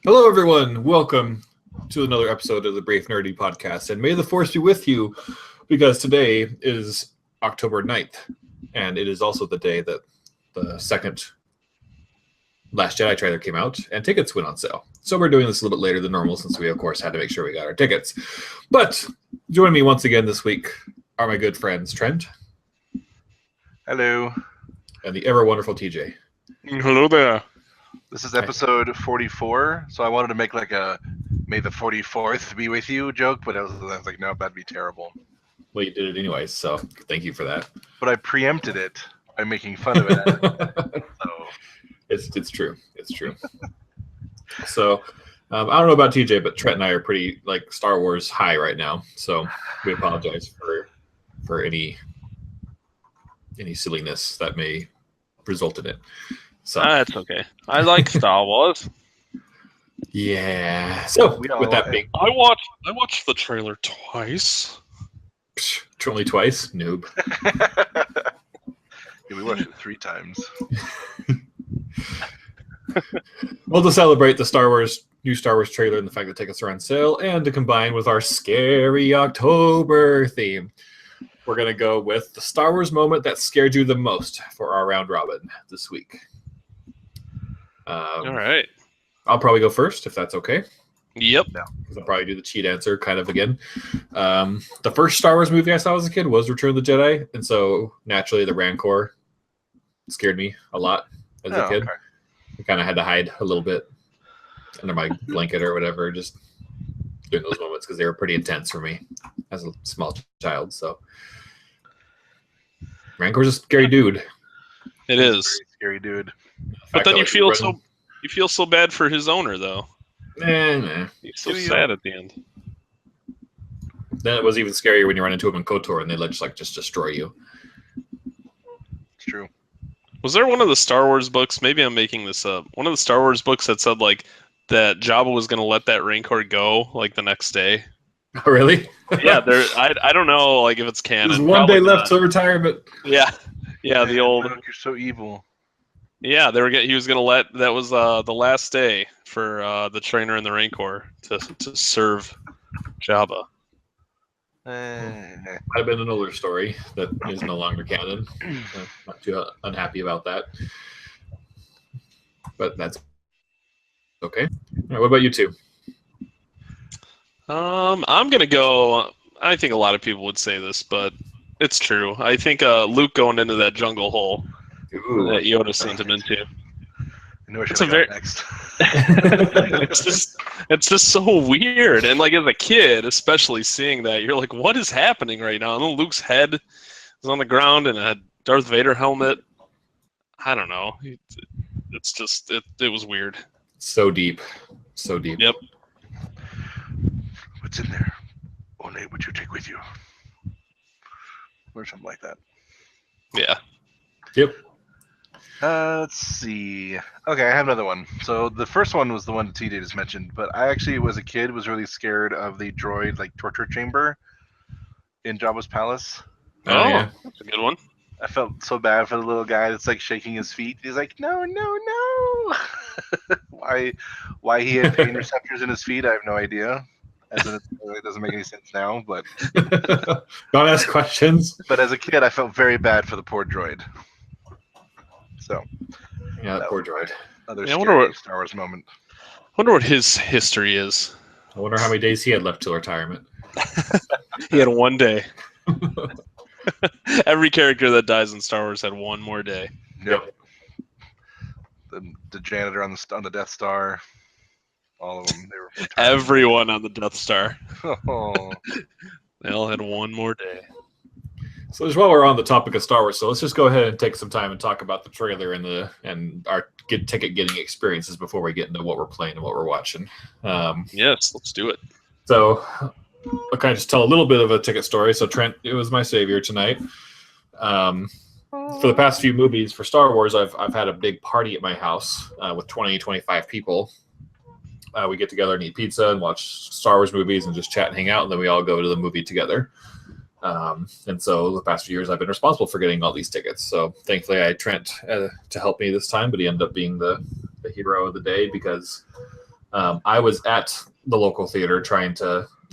Hello, everyone. Welcome to another episode of the Brave Nerdity podcast. And may the force be with you, because today is October 9th, and it is also the day that the second Last Jedi trailer came out, and tickets went on sale. So we're doing this a little bit later than normal, since we, of course, had to make sure we got our tickets. But joining me once again this week are my good friends, Trent. Hello. And the ever-wonderful TJ. Hello there. This is episode 44, so I wanted to make like a May the 44th be with you joke, but I was like, no, that'd be terrible. Well, you did it anyways, so thank you for that. But I preempted it by making fun of it. So It's true. It's true. So I don't know about TJ, but Trent and I are pretty like Star Wars high right now. So we apologize for any silliness that may result in it. So That's okay. I like Star Wars. yeah. So with that being, I watched the trailer twice. only twice, noob. Yeah, we watched it 3 times. Well, to celebrate the new Star Wars trailer and the fact that tickets are on sale, and to combine with our scary October theme, we're going to go with the Star Wars moment that scared you the most for our round robin this week. All right. I'll probably go first, if that's okay. Yep. Because I'll probably do the cheat answer kind of again. The first Star Wars movie I saw as a kid was Return of the Jedi, and so naturally the Rancor scared me a lot as a kid. Okay. I kind of had to hide a little bit under my blanket or whatever, just during those moments, because they were pretty intense for me as a small child. So Rancor's a scary dude. It is. Scary dude. But then you feel so bad for his owner, though. Nah. He's so sad at the end. Then it was even scarier when you run into him in KOTOR and they just destroy you. It's true. Was there one of the Star Wars books? Maybe I'm making this up. One of the Star Wars books that said like that Jabba was going to let that Rancor go like the next day. Oh, really? Yeah. I don't know like if it's canon. There's one day left till retirement. Yeah. Yeah. The old. You're so evil. Yeah, he was gonna let that was the last day for the trainer and the Rancor to serve Jabba. Might have been an older story that is no longer canon. Not too unhappy about that, but that's okay. All right, what about you two? I'm gonna go. I think a lot of people would say this, but it's true. I think Luke going into that jungle hole. Ooh. That Yoda sent him into. I know I should have got next. it's just so weird, and like as a kid, especially seeing that, you're like, "What is happening right now?" And then Luke's head is on the ground, and a Darth Vader helmet. I don't know. It's just it was weird. So deep, so deep. Yep. What's in there? Only what you take with you, or something like that. Yeah. Yep. Let's see. Okay, I have another one. So the first one was the one TJ just mentioned, but I actually, as a kid, was really scared of the droid like torture chamber in Jabba's palace. Oh, yeah. That's a good one. I felt so bad for the little guy that's like shaking his feet. He's like, no. Why he had pain receptors in his feet, I have no idea. As in, it doesn't make any sense now, but don't ask questions. But as a kid, I felt very bad for the poor droid. So, yeah, that poor droid. Scary Star Wars moment. I wonder what his history is. I wonder how many days he had left till retirement. He had one day. Every character that dies in Star Wars had one more day. Yep. The janitor on the Death Star. All of them. They were retired. Everyone on the Death Star. Oh. They all had one more day. So just while we're on the topic of Star Wars, so let's just go ahead and take some time and talk about the trailer and our ticket getting experiences before we get into what we're playing and what we're watching. Yes, let's do it. So I'll kind of just tell a little bit of a ticket story. So Trent, it was my savior tonight. For the past few movies for Star Wars, I've had a big party at my house with 20, 25 people. We get together and eat pizza and watch Star Wars movies and just chat and hang out, and then we all go to the movie together. And so the past few years, I've been responsible for getting all these tickets. So thankfully, I had Trent to help me this time, but he ended up being the hero of the day because I was at the local theater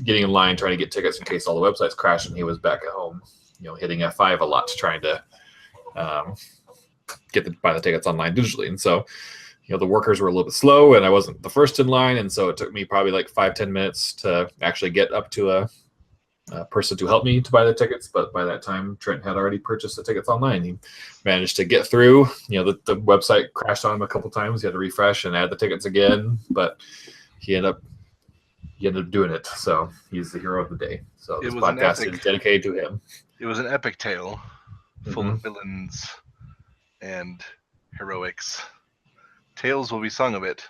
getting in line, trying to get tickets in case all the websites crashed, and he was back at home, hitting F5 a lot, trying to buy the tickets online digitally. And so, the workers were a little bit slow, and I wasn't the first in line, and so it took me probably like 5-10 minutes to actually get up to a person to help me to buy the tickets. But by that time, Trent had already purchased the tickets online. He managed to get through. The website crashed on him a couple times. He had to refresh and add the tickets again, but he ended up doing it. So he's the hero of the day. So this podcast is dedicated to him. It was an epic tale full of villains and heroics. Tales will be sung of it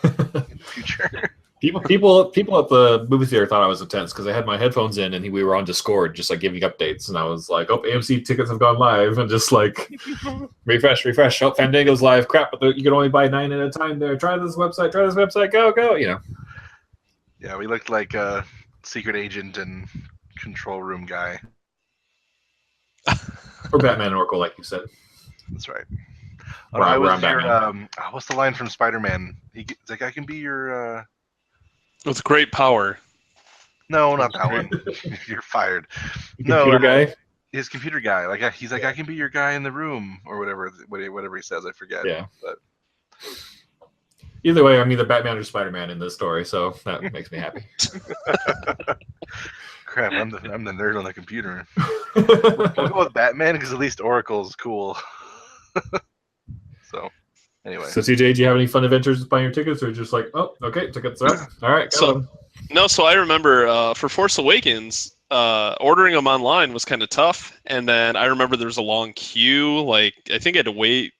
in the future. People at the movie theater thought I was intense because I had my headphones in and we were on Discord just like giving updates, and I was like, "Oh, AMC tickets have gone live," and just like refresh. Oh, Fandango's live. Crap, but you can only buy 9 at a time. There, try this website. Go. Yeah, we looked like a secret agent and control room guy. Or Batman and Oracle, like you said. That's right. I was here. What's the line from Spider-Man? He's like, "I can be your." With great power. No, not that one. You're fired. Computer guy. His computer guy. Like he's like, "I can be your guy in the room," or whatever he says. I forget. Yeah. But either way, I'm either Batman or Spider-Man in this story, so that makes me happy. Crap, I'm the nerd on the computer. We'll go with Batman because at least Oracle's cool. So, anyway. So, CJ, do you have any fun adventures with buying your tickets, or just like, oh, okay, tickets are up. All right, so I remember for Force Awakens, ordering them online was kind of tough, and then I remember there was a long queue. Like, I think I had to wait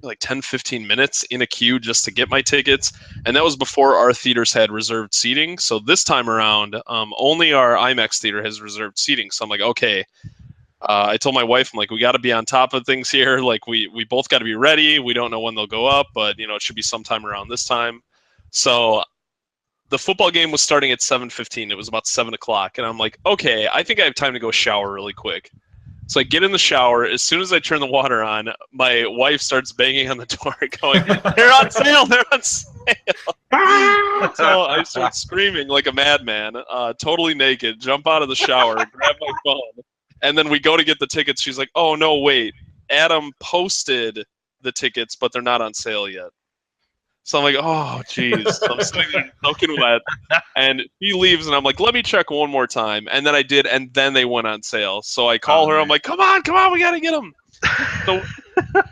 like 10-15 minutes in a queue just to get my tickets, and that was before our theaters had reserved seating. So this time around, only our IMAX theater has reserved seating. So I'm like, okay. I told my wife, I'm like, we got to be on top of things here. Like, we both got to be ready. We don't know when they'll go up, but it should be sometime around this time. So the football game was starting at 7:15. It was about 7 o'clock, and I'm like, okay, I think I have time to go shower really quick. So I get in the shower. As soon as I turn the water on, my wife starts banging on the door, going, "They're on sale! They're on sale!" So I start screaming like a madman, totally naked, jump out of the shower, grab my phone. And then we go to get the tickets. She's like, "Oh, no, wait. Adam posted the tickets, but they're not on sale yet." So I'm like, "Oh, geez." I'm sitting there soaking wet. And he leaves, and I'm like, "Let me check one more time." And then I did, and then they went on sale. So I call her. I'm like, come on, we got to get them.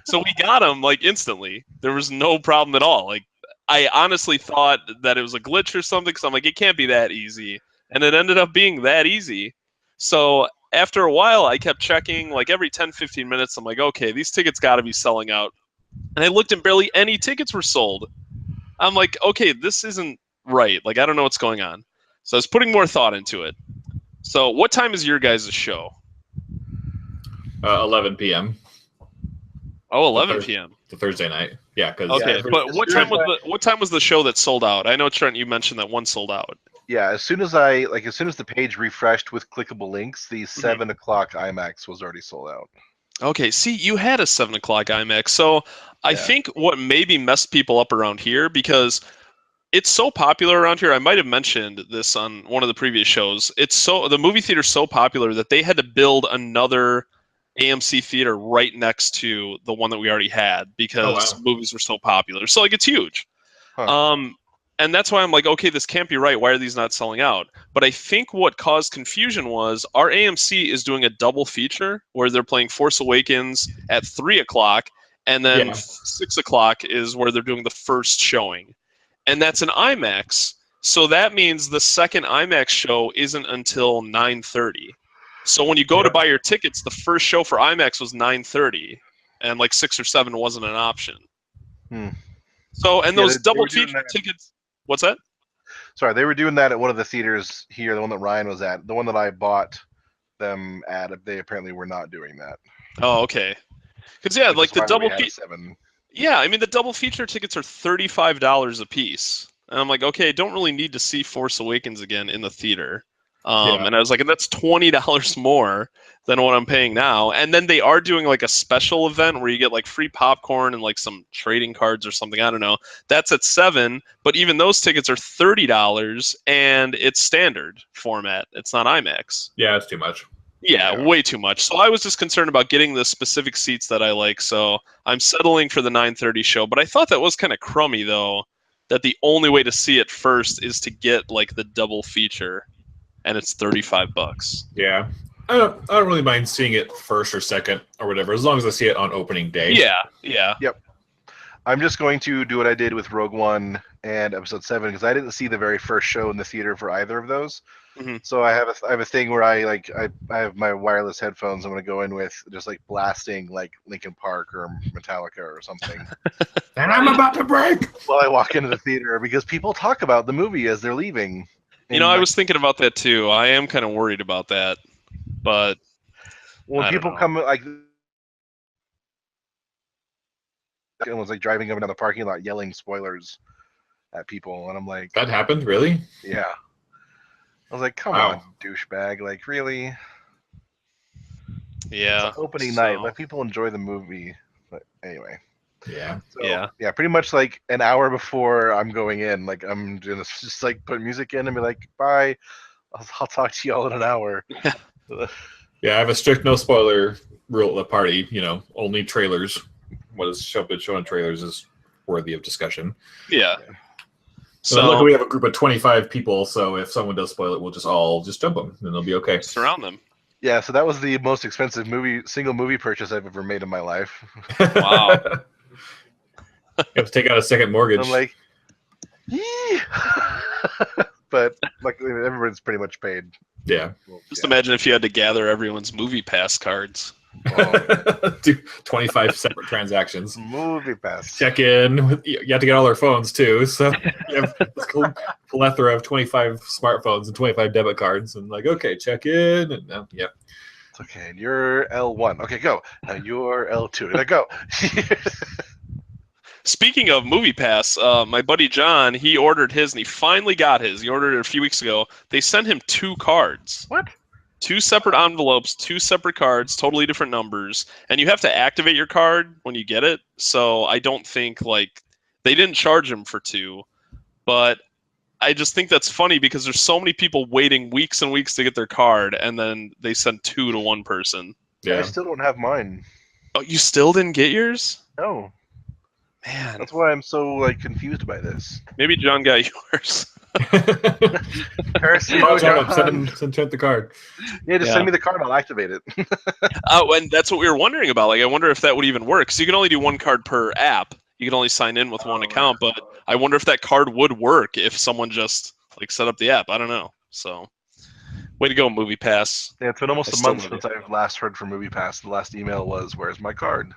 So we got them, like, instantly. There was no problem at all. Like, I honestly thought that it was a glitch or something, because I'm like, it can't be that easy. And it ended up being that easy. So after a while, I kept checking, like every 10-15 minutes. I'm like, okay, these tickets got to be selling out. And I looked, and barely any tickets were sold. I'm like, okay, this isn't right. Like, I don't know what's going on. So I was putting more thought into it. So what time is your guys' show? 11 p.m. Oh, 11 p.m. The Thursday night. Yeah. Okay, but what time was the show that sold out? I know, Trent, you mentioned that one sold out. Yeah, as soon as the page refreshed with clickable links, the 7 o'clock IMAX was already sold out. Okay, see, you had a 7 o'clock IMAX. So I think what maybe messed people up around here, because it's so popular around here. I might have mentioned this on one of the previous shows. The movie theater's so popular that they had to build another AMC theater right next to the one that we already had, because movies were so popular. So, like, it's huge. Huh. And that's why I'm like, okay, this can't be right. Why are these not selling out? But I think what caused confusion was our AMC is doing a double feature where they're playing Force Awakens at 3 o'clock, and then 6 o'clock is where they're doing the first showing. And that's an IMAX. So that means the second IMAX show isn't until 9:30. So when you go to buy your tickets, the first show for IMAX was 9:30, and like 6 or 7 wasn't an option. So, and those double feature tickets. What's that? Sorry, they were doing that at one of the theaters here, the one that Ryan was at. The one that I bought them at, they apparently were not doing that. Oh, okay. Because, yeah, like the double feature. Yeah, I mean, the double feature tickets are $35 a piece. And I'm like, okay, I don't really need to see Force Awakens again in the theater. And I was like, and that's $20 more than what I'm paying now. And then they are doing like a special event where you get like free popcorn and like some trading cards or something. I don't know. That's at 7, but even those tickets are $30 and it's standard format. It's not IMAX. Yeah, it's too much. Yeah, way too much. So I was just concerned about getting the specific seats that I like. So I'm settling for the 9:30 show. But I thought that was kind of crummy though, that the only way to see it first is to get like the double feature, and it's $35. Yeah. I don't really mind seeing it first or second or whatever, as long as I see it on opening day. Yeah. Yep. I'm just going to do what I did with Rogue One and Episode 7 because I didn't see the very first show in the theater for either of those. Mm-hmm. So I have a thing where I have my wireless headphones. I'm going to go in with just like blasting like Linkin Park or Metallica or something. And I'm about to break while I walk into the theater because people talk about the movie as they're leaving. You know, I was thinking about that too. I am kind of worried about that. But when people come like it was like driving up and down the parking lot yelling spoilers at people, and I'm like, that happened, really? Yeah. I was like, come on, douchebag! Like, really? Yeah. It's opening night. Let people enjoy the movie. But anyway. Yeah. So, yeah. Pretty much like an hour before I'm going in, like I'm just like put music in and be like, bye. I'll talk to you all in an hour. Yeah, I have a strict no spoiler rule at the party. You know, only trailers. What is shown in trailers is worthy of discussion. Yeah. So luckily we have a group of 25 people, so if someone does spoil it, we'll just jump them, and they'll be okay. Surround them. Yeah, so that was the most expensive single movie purchase I've ever made in my life. Wow. You have to take out a second mortgage. I'm like, yee! But luckily everyone's pretty much paid. Yeah. Well, Just imagine if you had to gather everyone's movie pass cards. Do 25 separate transactions. Movie pass. Check in. You have to get all their phones too. So you have this cool plethora of 25 smartphones and 25 debit cards, and like, okay, check in. And yeah. It's okay. You're L1. Okay, go. Now you're L2. Now go. Speaking of Movie Pass, my buddy John, he ordered his and he finally got his. He ordered it a few weeks ago. They sent him 2 cards. What? 2 separate envelopes, 2 separate cards, totally different numbers. And you have to activate your card when you get it. So I don't think, like, they didn't charge him for 2. But I just think that's funny because there's so many people waiting weeks and weeks to get their card, and then they send 2 to one person. Yeah. I still don't have mine. Oh, you still didn't get yours? No. Man. That's why I'm so like confused by this. Maybe John got yours. Send Trent the card. Yeah, just send me the card. I'll activate it. And that's what we were wondering about. Like, I wonder if that would even work. So you can only do 1 card per app. You can only sign in with 1 account. But I wonder if that card would work if someone just like set up the app. I don't know. So, way to go, Movie Pass. Yeah, it's been almost a month since I've last heard from Movie Pass. The last email was, "Where's my card?"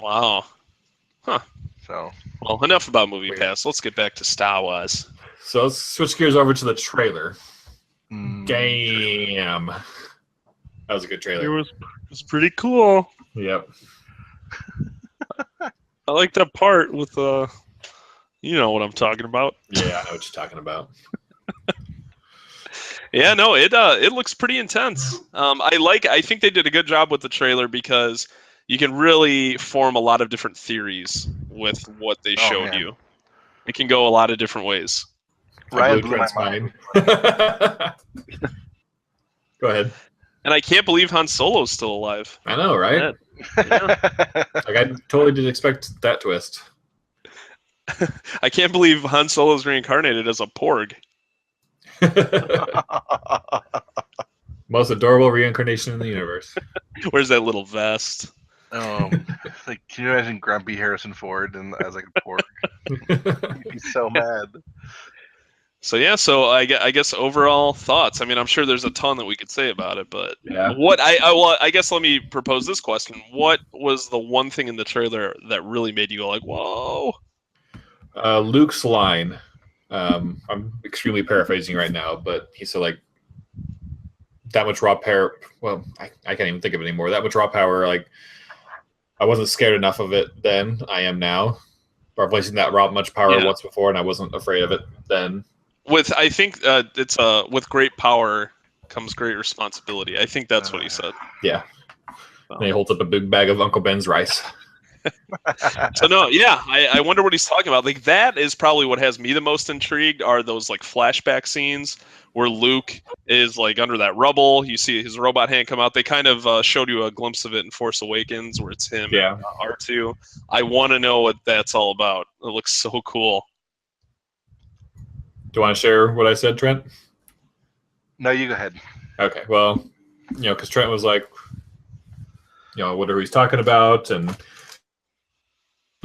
Wow. Huh. So, well, enough about Movie Pass. Let's get back to Star Wars. So let's switch gears over to the trailer. Damn. That was a good trailer. It was pretty cool. Yep. I like that part with you know what I'm talking about. Yeah, I know what you're talking about. Yeah, no, it looks pretty intense. I think they did a good job with the trailer because you can really form a lot of different theories with what they showed you. It can go a lot of different ways. Ryan blew my mind. Go ahead. And I can't believe Han Solo's still alive. I know, right? Yeah. Like, I totally didn't expect that twist. I can't believe Han Solo's reincarnated as a porg. Most adorable reincarnation in the universe. Where's that little vest? Like, can you imagine grumpy Harrison Ford and as like a porg? He'd be so mad. So yeah, I guess overall thoughts. I mean, I'm sure there's a ton that we could say about it, but yeah. I guess let me propose this question: what was the one thing in the trailer that really made you go like, "Whoa"? Luke's line. I'm extremely paraphrasing right now, but he said like that much raw power. Well, I can't even think of it anymore. That much raw power. Like I wasn't scared enough of it then. I am now. Replacing that raw much power once before, and I wasn't afraid of it then. I think it's with great power comes great responsibility. I think that's what he said. Yeah. And he holds up a big bag of Uncle Ben's rice. So no, yeah, I wonder what he's talking about. Like that is probably what has me the most intrigued are those like flashback scenes where Luke is like under that rubble. You see his robot hand come out. They kind of showed you a glimpse of it in Force Awakens where it's him Yeah. and R2. I want to know what that's all about. It looks so cool. Do you want to share what I said, Trent? No, you go ahead. Okay, well, because Trent was like, I wonder who he's talking about, and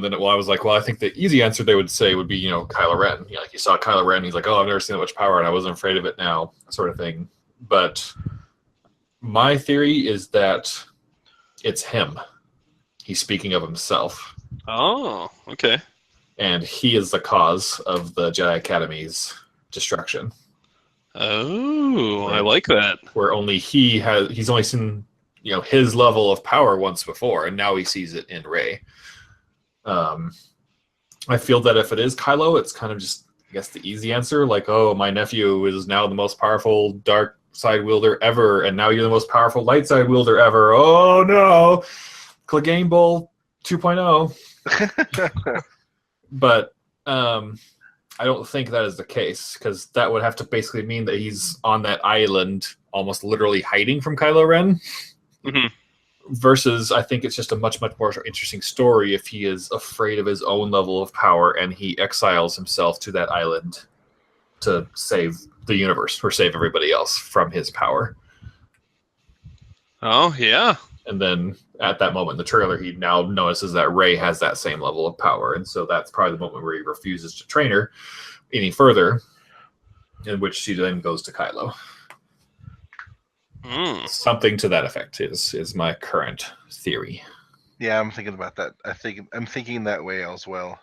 then I was like, well, I think the easy answer they would say would be, Kylo Ren. Like you saw Kylo Ren, he's like, oh, I've never seen that much power, and I wasn't afraid of it now, sort of thing. But my theory is that it's him. He's speaking of himself. Oh, okay. And he is the cause of the Jedi Academy's destruction. Oh, I like that. Where only he's only seen, his level of power once before, and now he sees it in Rey. I feel that if it is Kylo, it's kind of just, I guess, the easy answer. Like, oh, my nephew is now the most powerful dark side wielder ever, and now you're the most powerful light side wielder ever. Oh no, Clegane Bowl 2.0. But I don't think that is the case, because that would have to basically mean that he's on that island, almost literally hiding from Kylo Ren. Mm-hmm. Versus, I think it's just a much, much more interesting story if he is afraid of his own level of power and he exiles himself to that island to save the universe or save everybody else from his power. Oh, yeah. And then at that moment in the trailer, he now notices that Rey has that same level of power. And so that's probably the moment where he refuses to train her any further, in which she then goes to Kylo. Something to that effect is my current theory. Yeah, I'm thinking about that. I'm thinking that way as well.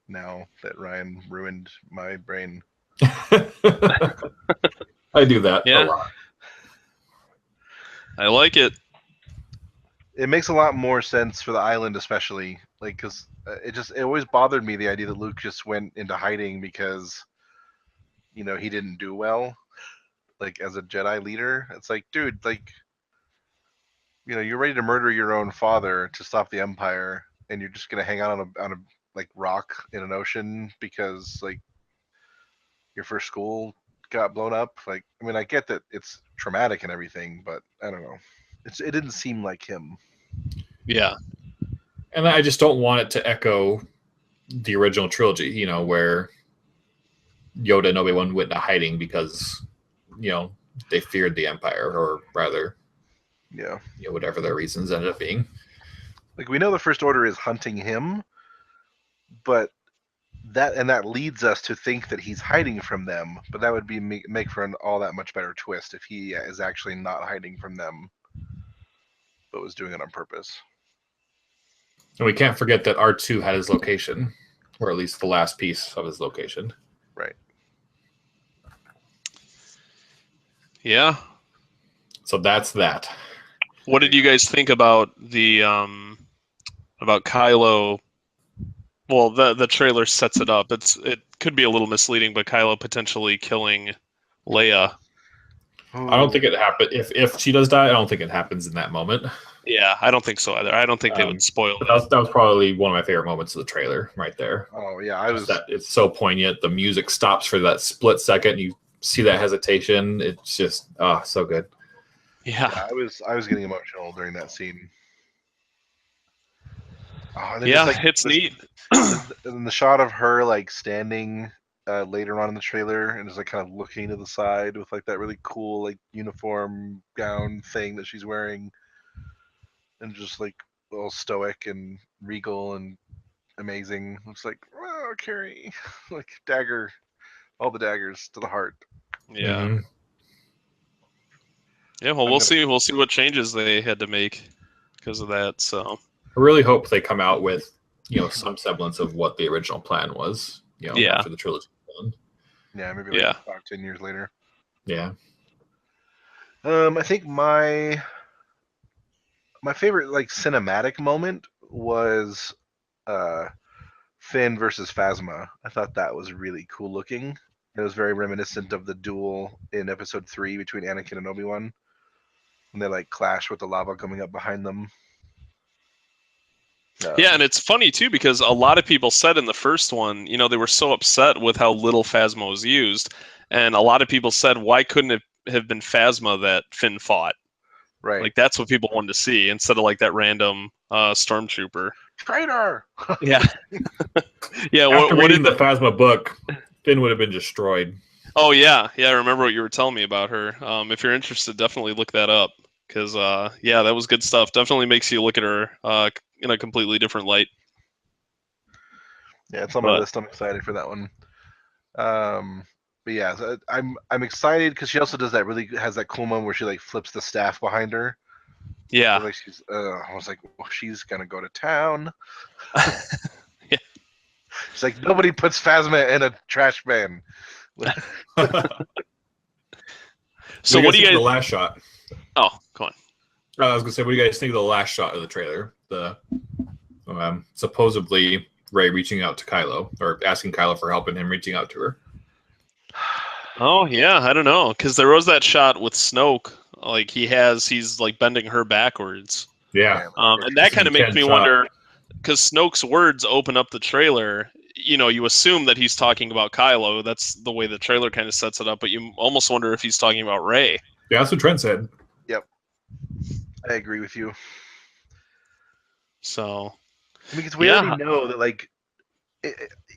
Now that Ryan ruined my brain. I do that a lot. I like it. It makes a lot more sense for the island, especially because it always bothered me, the idea that Luke just went into hiding because he didn't do well. Like as a Jedi leader, it's like, dude, you're ready to murder your own father to stop the Empire, and you're just gonna hang out on a rock in an ocean because your first school got blown up. I get that it's traumatic and everything, but I don't know. It didn't seem like him. Yeah. And I just don't want it to echo the original trilogy, where Yoda and Obi-Wan went into hiding because they feared the Empire, or rather, whatever their reasons ended up being. We know the First Order is hunting him, but that leads us to think that he's hiding from them. But that would be make for an all that much better twist if he is actually not hiding from them, but was doing it on purpose. And we can't forget that R2 had his location, or at least the last piece of his location. Right. Yeah. So that's that. What did you guys think about the about Kylo? Well, the trailer sets it up. It could be a little misleading, but Kylo potentially killing Leia. I don't think it happened. If she does die, I don't think it happens in that moment. Yeah, I don't think so either. I don't think they would spoil it. That was probably one of my favorite moments of the trailer, right there. Oh yeah, It's so poignant. The music stops for that split second. You see that hesitation. It's just so good. Yeah. I was getting emotional during that scene. It's neat. And the shot of her standing later on in the trailer and is kind of looking to the side with that really cool uniform gown thing that she's wearing, and just all stoic and regal and amazing. It's oh, Carrie, dagger, all the daggers to the heart. Yeah. Mm-hmm. Yeah, well, we'll see. We'll see what changes they had to make because of that. So I really hope they come out with some semblance of what the original plan was. After the trilogy. Yeah, maybe 5-10 years later. Yeah. I think my favorite cinematic moment was Finn versus Phasma. I thought that was really cool looking. It was very reminiscent of the duel in Episode 3 between Anakin and Obi-Wan, when they like clash with the lava coming up behind them. Yeah, and it's funny too because a lot of people said in the first one, they were so upset with how little Phasma was used, and a lot of people said, why couldn't it have been Phasma that Finn fought? Right. Like that's what people wanted to see instead of like that random stormtrooper. Traitor. Yeah. Yeah. After What reading did the Phasma book, Finn would have been destroyed. Oh yeah, I remember what you were telling me about her. If you're interested, definitely look that up because that was good stuff. Definitely makes you look at her in a completely different light. Yeah, it's on my list. I'm excited for that one. But yeah, so I'm excited because she also does that has that cool moment where she like flips the staff behind her. Yeah. Like she's, I was like, well, she's gonna go to town. Yeah. She's like, nobody puts Phasma in a trash bin. So what do you guys? The last shot. Oh, come on. I was gonna say, what do you guys think of the last shot of the trailer? The supposedly Rey reaching out to Kylo or asking Kylo for help and him reaching out to her. Oh yeah, I don't know because there was that shot with Snoke. Like he's like bending her backwards. Yeah. And that kind of makes me wonder because Snoke's words open up the trailer. You assume that he's talking about Kylo. That's the way the trailer kind of sets it up. But you almost wonder if he's talking about Rey. Yeah, that's what Trent said. Yep, I agree with you. So, because we already know that, like,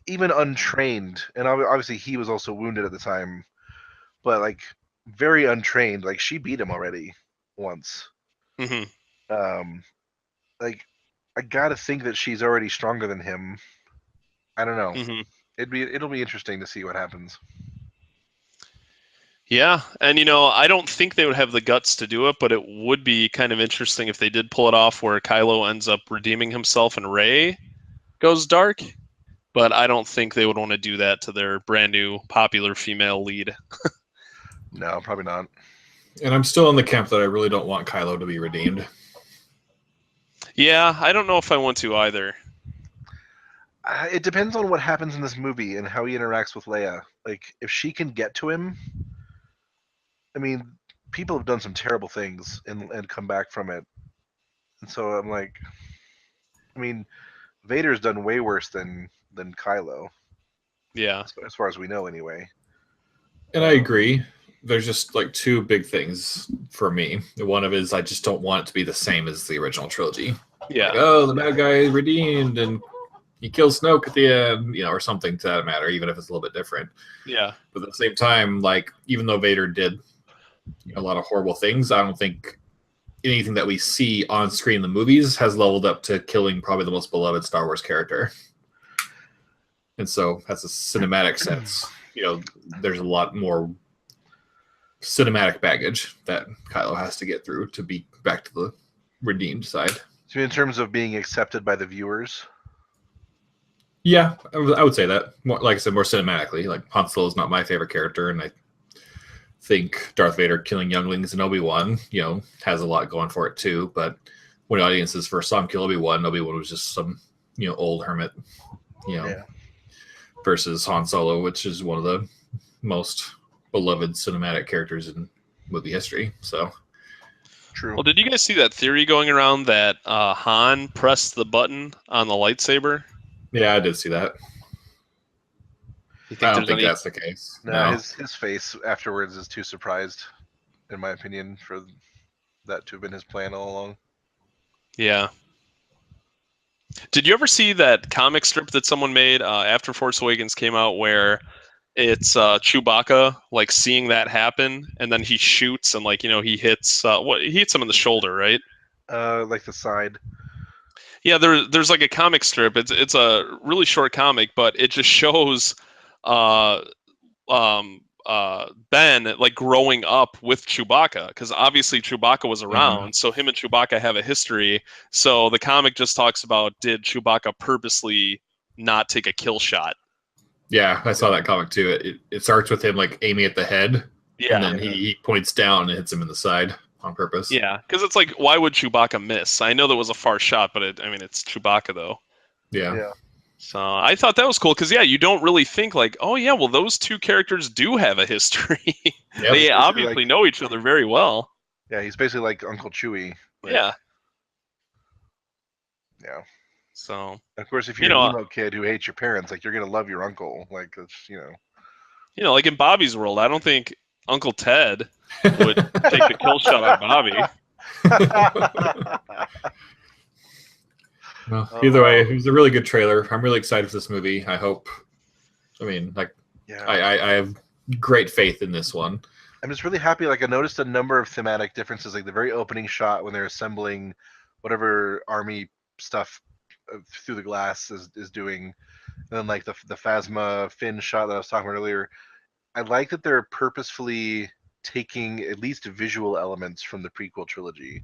even untrained, and obviously he was also wounded at the time, but like very untrained, like she beat him already once. Mm-hmm. Like I gotta think that she's already stronger than him. I don't know. Mm-hmm. It'll be interesting to see what happens. Yeah, and I don't think they would have the guts to do it, but it would be kind of interesting if they did pull it off where Kylo ends up redeeming himself and Rey goes dark. But I don't think they would want to do that to their brand new popular female lead. No, probably not. And I'm still in the camp that I really don't want Kylo to be redeemed. Yeah, I don't know if I want to either. It depends on what happens in this movie and how he interacts with Leia. Like, if she can get to him, I mean, people have done some terrible things and come back from it. And so I'm like, I mean, Vader's done way worse than Kylo. Yeah. As far as we know, anyway. And I agree. There's just like two big things for me. One of it is I just don't want it to be the same as the original trilogy. Yeah. Like, oh, the bad guy is redeemed and he kills Snoke at the end, or something to that matter, even if it's a little bit different. Yeah. But at the same time, like, even though Vader did a lot of horrible things, I don't think anything that we see on screen in the movies has leveled up to killing probably the most beloved Star Wars character. And so, that's a cinematic sense. There's a lot more cinematic baggage that Kylo has to get through to be back to the redeemed side. So, in terms of being accepted by the viewers. Yeah, I would say that. More, like I said, more cinematically. Like, Han Solo is not my favorite character, and I think Darth Vader killing younglings in Obi-Wan, has a lot going for it too. But when audiences first saw him kill Obi-Wan was just some, old hermit, versus Han Solo, which is one of the most beloved cinematic characters in movie history. So, true. Well, did you guys see that theory going around that Han pressed the button on the lightsaber? Yeah, I did see that. I don't think that's the case. No, his face afterwards is too surprised, in my opinion, for that to have been his plan all along. Yeah. Did you ever see that comic strip that someone made after Force Awakens came out where it's Chewbacca like seeing that happen and then he shoots and he hits he hits him in the shoulder, right? Like the side. Yeah, there's like a comic strip. It's a really short comic, but it just shows Ben like growing up with Chewbacca, because obviously Chewbacca was around, so him and Chewbacca have a history. So the comic just talks about, did Chewbacca purposely not take a kill shot? Yeah, I saw that comic too. It starts with him like aiming at the head, and then he points down and hits him in the side on purpose. Yeah, because it's like, why would Chewbacca miss? I know that was a far shot, but it's Chewbacca though. Yeah. So I thought that was cool because you don't really think like, oh yeah, well those two characters do have a history. Yep. They obviously know each other very well. Yeah, he's basically like Uncle Chewie. Right? Yeah. Yeah. So of course, if you're an emo kid who hates your parents, like you're gonna love your uncle. Like it's like in Bobby's world, I don't think Uncle Ted would take the kill shot on Bobby. Well, either way, it was a really good trailer. I'm really excited for this movie. I hope. I mean, like, I have great faith in this one. I'm just really happy. Like, I noticed a number of thematic differences. Like the very opening shot when they're assembling whatever army stuff through the glass is doing, and then like the Phasma Finn shot that I was talking about earlier. I like that they're purposefully taking at least visual elements from the prequel trilogy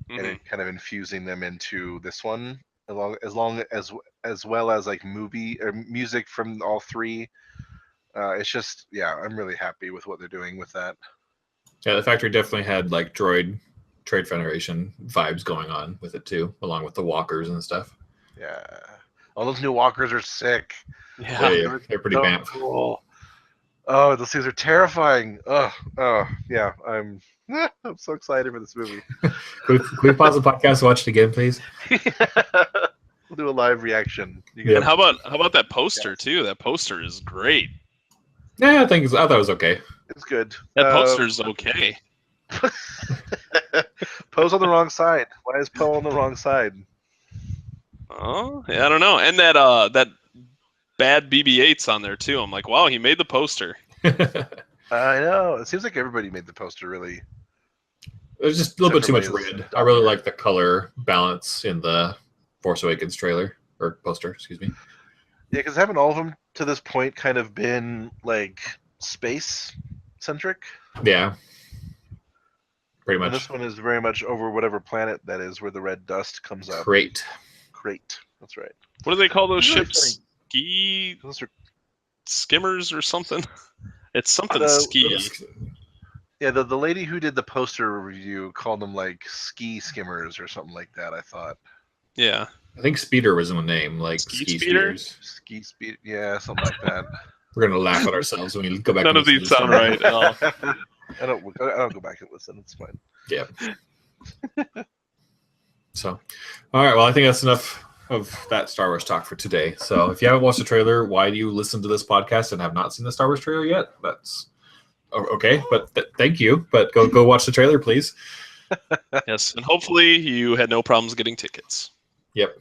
and kind of infusing them into this one, as well as like movie or music from all three. It's just I'm really happy with what they're doing with that. Yeah, the factory definitely had like Trade Federation vibes going on with it too, along with the walkers and stuff. Yeah, all those new walkers are sick. Yeah, they're pretty bamf. Cool. Oh, those things are terrifying. Oh, yeah. I'm so excited for this movie. Can we pause the podcast and watch it again, please? We'll do a live reaction. And how about that poster too? That poster is great. Yeah, I thought it was okay. It's good. That poster's okay. Poe's on the wrong side. Why is Poe on the wrong side? Oh, yeah, I don't know. And that bad BB-8's on there too. I'm like, wow, he made the poster. I know. It seems like everybody made the poster, really. There's just a little bit too much red. I really like the color balance in the Force Awakens trailer or poster, excuse me. Yeah, because haven't all of them to this point kind of been like space centric? Yeah, pretty much. And this one is very much over whatever planet that is, where the red dust comes up. Crate. That's right. What do they call those Really ships? funny. Those are Skimmers or something? It's something ski. Yeah, the lady who did the poster review called them like ski skimmers or something like that, I thought. Yeah. I think Speeder was the name, like ski speeders. Ski speed, yeah, something like that. We're gonna laugh at ourselves when we go back. None of these sound right at all. I don't go back and listen. It's fine. Yeah. So, all right. Well, I think that's enough of that Star Wars talk for today. So, if you haven't watched the trailer, why do you listen to this podcast and have not seen the Star Wars trailer yet? That's okay. But thank you. But go watch the trailer, please. Yes, and hopefully you had no problems getting tickets. Yep.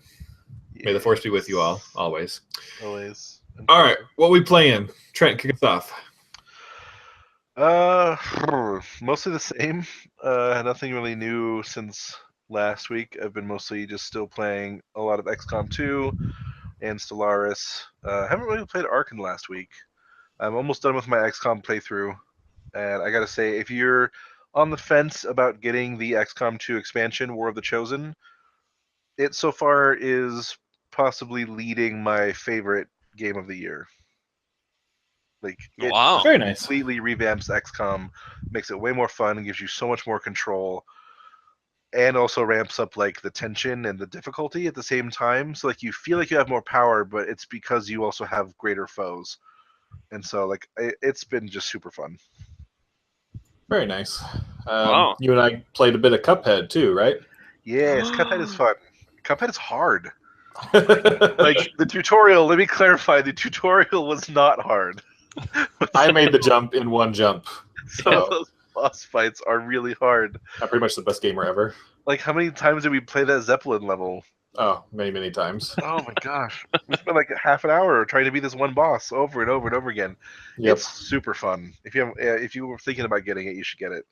May the Force be with you all, always. Always. All right, what we playing? Trent, kick us off. Mostly the same. Nothing really new since last week. I've been mostly just still playing a lot of XCOM 2 and Stellaris. Haven't really played Ark in the last week. I'm almost done with my XCOM playthrough, and I gotta say, if you're on the fence about getting the XCOM 2 expansion, War of the Chosen, it so far is possibly leading my favorite game of the year. Like, it Wow. Very nice. completely revamps XCOM, makes it way more fun, and gives you so much more control, and also ramps up like the tension and the difficulty at the same time. So like you feel like you have more power, but it's because you also have greater foes. And so like it's been just super fun. Very nice. Wow. You and I played a bit of Cuphead too, right? Yes, Cuphead is fun. Cuphead is hard. Like the tutorial, let me clarify, the tutorial was not hard. I made the jump in one jump. Some of those boss fights are really hard. I'm pretty much the best gamer ever. Like, how many times did we play that Zeppelin level? Oh, many, many times. Oh my gosh. We spent like half an hour trying to beat this one boss over and over and over again. Yep. It's super fun. If you were thinking about getting it, you should get it.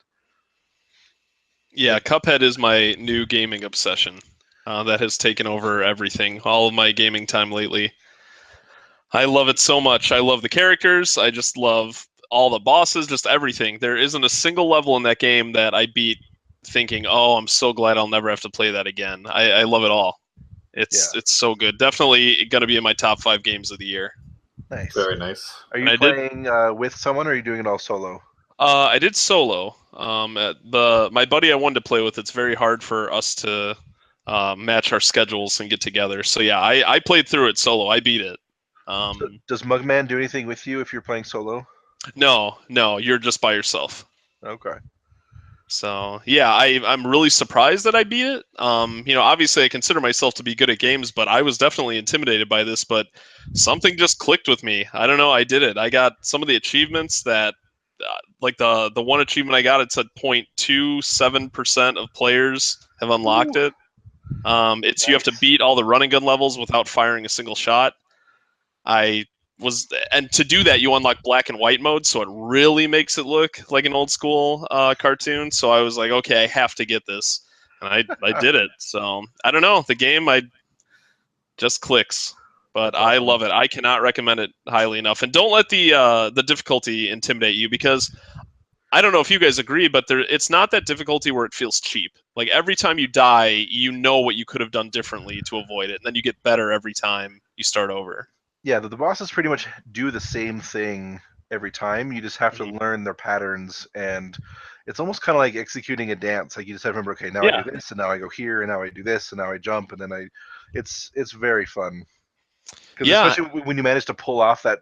Yeah, Cuphead is my new gaming obsession. That has taken over everything, all of my gaming time lately. I love it so much. I love the characters. I just love all the bosses, just everything. There isn't a single level in that game that I beat thinking, oh, I'm so glad I'll never have to play that again. I love it all. It's so good. Definitely going to be in my top 5 games of the year. Nice. Very nice. Are you playing with someone, or are you doing it all solo? I did solo. My buddy I wanted to play with, it's very hard for us to match our schedules and get together. So yeah, I played through it solo. I beat it. Does Mugman do anything with you if you're playing solo? No, you're just by yourself. Okay. So yeah, I'm really surprised that I beat it. Obviously I consider myself to be good at games, but I was definitely intimidated by this. But something just clicked with me. I don't know. I did it. I got some of the achievements that, like the one achievement I got, it said 0.27% of players have unlocked it. It's nice. You have to beat all the running gun levels without firing a single shot. And to do that, you unlock black and white mode, so it really makes it look like an old school cartoon. So I was like, okay, I have to get this, and I did it. So I don't know, the game just clicks, but I love it. I cannot recommend it highly enough. And don't let the difficulty intimidate you, because I don't know if you guys agree, but it's not that difficulty where it feels cheap. Like every time you die, you know what you could have done differently to avoid it, and then you get better every time you start over. Yeah, the bosses pretty much do the same thing every time. You just have to learn their patterns, and it's almost kind of like executing a dance. Like you just have to remember, okay, now I do this, and now I go here, and now I do this, and now I jump, and then it's very fun. Especially when you manage to pull off that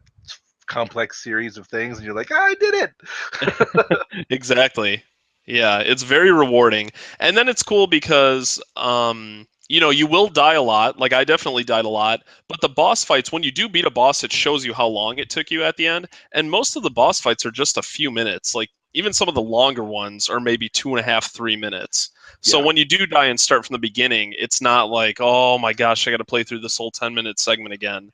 complex series of things, and you're like, I did it. Exactly. Yeah, it's very rewarding, and then it's cool because you will die a lot. Like I definitely died a lot, but the boss fights, when you do beat a boss, it shows you how long it took you at the end. And most of the boss fights are just a few minutes. Like even some of the longer ones are maybe 2.5, 3 minutes. So when you do die and start from the beginning, it's not like, oh my gosh, I got to play through this whole 10-minute segment again.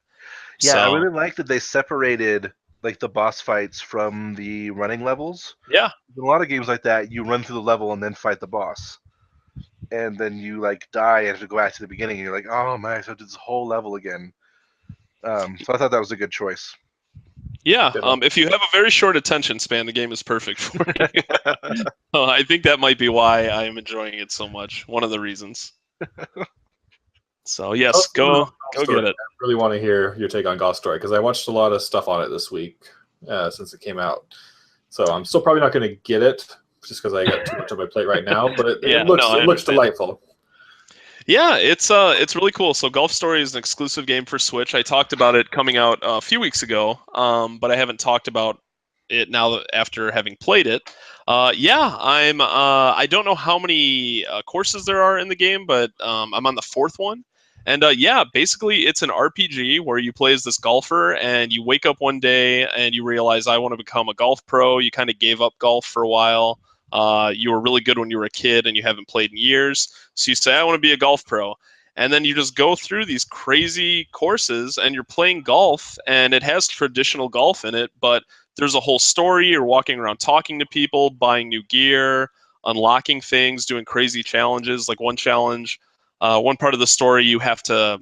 Yeah, I really like that they separated like the boss fights from the running levels. Yeah. In a lot of games like that, you run through the level and then fight the boss. And then you like die and have to go back to the beginning, and you're like, oh man, so I did this whole level again. So I thought that was a good choice. Yeah, if you have a very short attention span, the game is perfect for you. I think that might be why I am enjoying it so much. One of the reasons. So yes, go get it. I really want to hear your take on Golf Story, because I watched a lot of stuff on it this week since it came out. So I'm still probably not going to get it, just because I got too much on my plate right now, but it looks delightful. Yeah, it's really cool. So Golf Story is an exclusive game for Switch. I talked about it coming out a few weeks ago, but I haven't talked about it now after having played it. I don't know how many courses there are in the game, but I'm on the 4th one. And basically it's an RPG where you play as this golfer, and you wake up one day and you realize, I want to become a golf pro. You kind of gave up golf for a while. You were really good when you were a kid and you haven't played in years. So you say, I want to be a golf pro. And then you just go through these crazy courses and you're playing golf, and it has traditional golf in it, but there's a whole story. You're walking around talking to people, buying new gear, unlocking things, doing crazy challenges. Like one challenge, one part of the story, you have to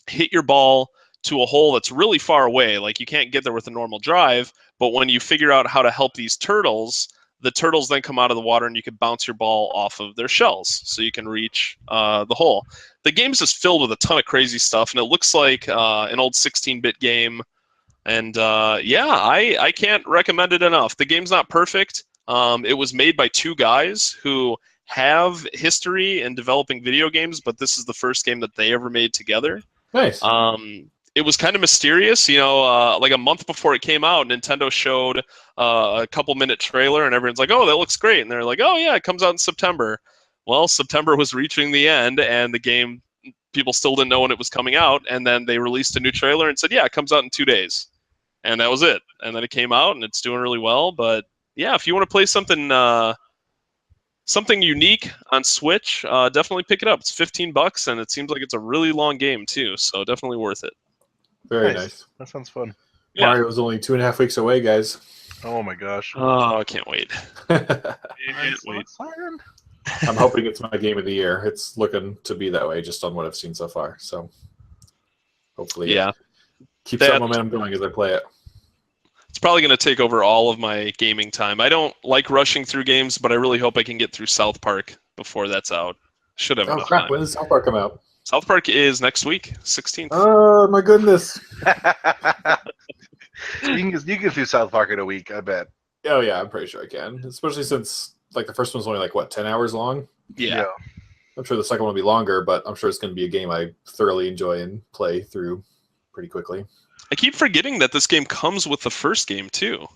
hit your ball to a hole that's really far away. Like you can't get there with a normal drive, but when you figure out how to help these turtles, the turtles then come out of the water and you can bounce your ball off of their shells so you can reach the hole. The game's just filled with a ton of crazy stuff, and it looks like an old 16-bit game. And I can't recommend it enough. The game's not perfect. It was made by 2 guys who have history in developing video games, but this is the first game that they ever made together. Nice. It was kind of mysterious, like a month before it came out, Nintendo showed a couple-minute trailer, and everyone's like, oh, that looks great. And they're like, oh, yeah, it comes out in September. Well, September was reaching the end, and the game, people still didn't know when it was coming out, and then they released a new trailer and said, yeah, it comes out in 2 days. And that was it. And then it came out, and it's doing really well. But, yeah, if you want to play something unique on Switch, definitely pick it up. It's $15, and it seems like it's a really long game, too, so definitely worth it. Very nice. That sounds fun. Yeah. Mario's only 2.5 weeks away, guys. Oh my gosh. Oh, I can't wait. Can't wait. I'm hoping it's my game of the year. It's looking to be that way, just on what I've seen so far. So hopefully, keep that momentum going as I play it. It's probably going to take over all of my gaming time. I don't like rushing through games, but I really hope I can get through South Park before that's out. Should have enough time. When does South Park come out? South Park is next week, 16th. Oh, my goodness. You can get through South Park in a week, I bet. Oh, yeah, I'm pretty sure I can. Especially since, like, the first one's only, 10 hours long? Yeah. I'm sure the second one will be longer, but I'm sure it's going to be a game I thoroughly enjoy and play through pretty quickly. I keep forgetting that this game comes with the first game too.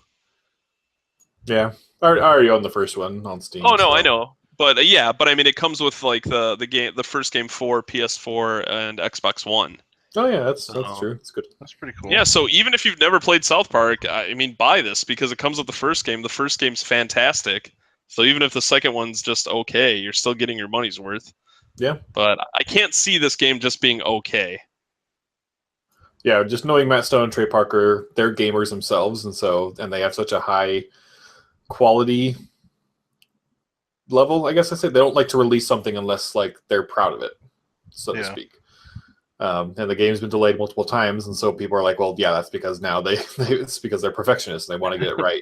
Yeah, I already own the first one on Steam. Oh no, so. I know, but yeah, but I mean, it comes with like the first game for PS4 and Xbox One. Oh yeah, that's true. It's good. That's pretty cool. Yeah, so even if you've never played South Park, I mean, buy this because it comes with the first game. The first game's fantastic. So even if the second one's just okay, you're still getting your money's worth. Yeah. But I can't see this game just being okay. Yeah, just knowing Matt Stone and Trey Parker, they're gamers themselves, and they have such a high quality level. I guess I say they don't like to release something unless like they're proud of it, so to speak. And the game's been delayed multiple times, and so people are like, "Well, yeah, that's because now it's because they're perfectionists and they want to get it right."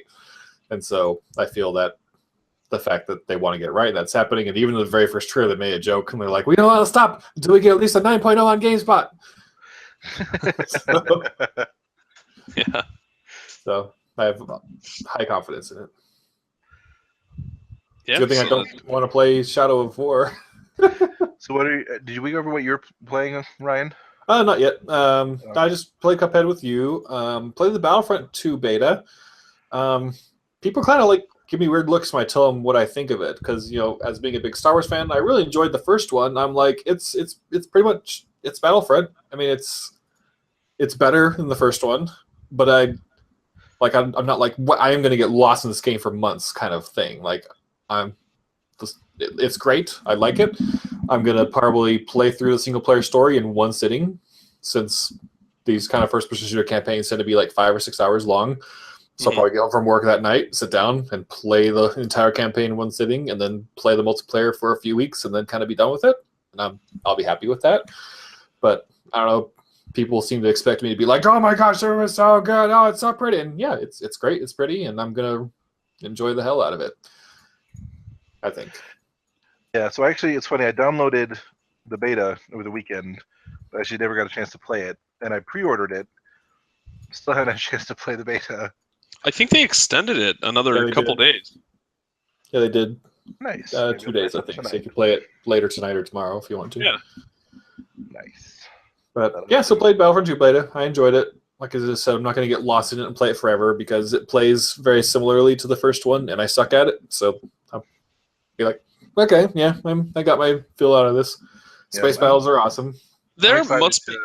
And so I feel that the fact that they want to get it right, that's happening. And even in the very first trailer, they made a joke, and they're like, "We don't want to stop until we get at least a 9.0 on GameSpot." Yeah. So I have high confidence in it. Yeah. Good thing I don't want to play Shadow of War. So did we go over what you're playing, Ryan? Not yet. I just played Cuphead with you. Played the Battlefront 2 beta. People kind of like give me weird looks when I tell them what I think of it, because as being a big Star Wars fan, I really enjoyed the first one. I'm like, it's pretty much Battlefront. I mean, it's better than the first one, but I'm not like, what, I am going to get lost in this game for months kind of thing. Like it's great. I like it. I'm going to probably play through the single player story in one sitting, since these kind of first person shooter campaigns tend to be like 5 or 6 hours long. So I'll probably get home from work that night, sit down and play the entire campaign in one sitting, and then play the multiplayer for a few weeks and then kind of be done with it. And I'll be happy with that. But I don't know, people seem to expect me to be like, "Oh my gosh, it was so good. Oh, it's so pretty." And yeah, it's great. It's pretty, and I'm going to enjoy the hell out of it, I think. Yeah, so actually, it's funny. I downloaded the beta over the weekend, but actually never got a chance to play it. And I pre-ordered it. Still haven't had a chance to play the beta. I think they extended it another couple days. Yeah, they did. Nice. 2 days, I think. So you can play it later tonight or tomorrow if you want to. Yeah. Nice. But yeah, so played Battlefront 2 beta. I enjoyed it. Like I just said, I'm not going to get lost in it and play it forever because it plays very similarly to the first one, and I suck at it. So I'll be like, okay, yeah, I got my feel out of this. Space battles are awesome. There must be.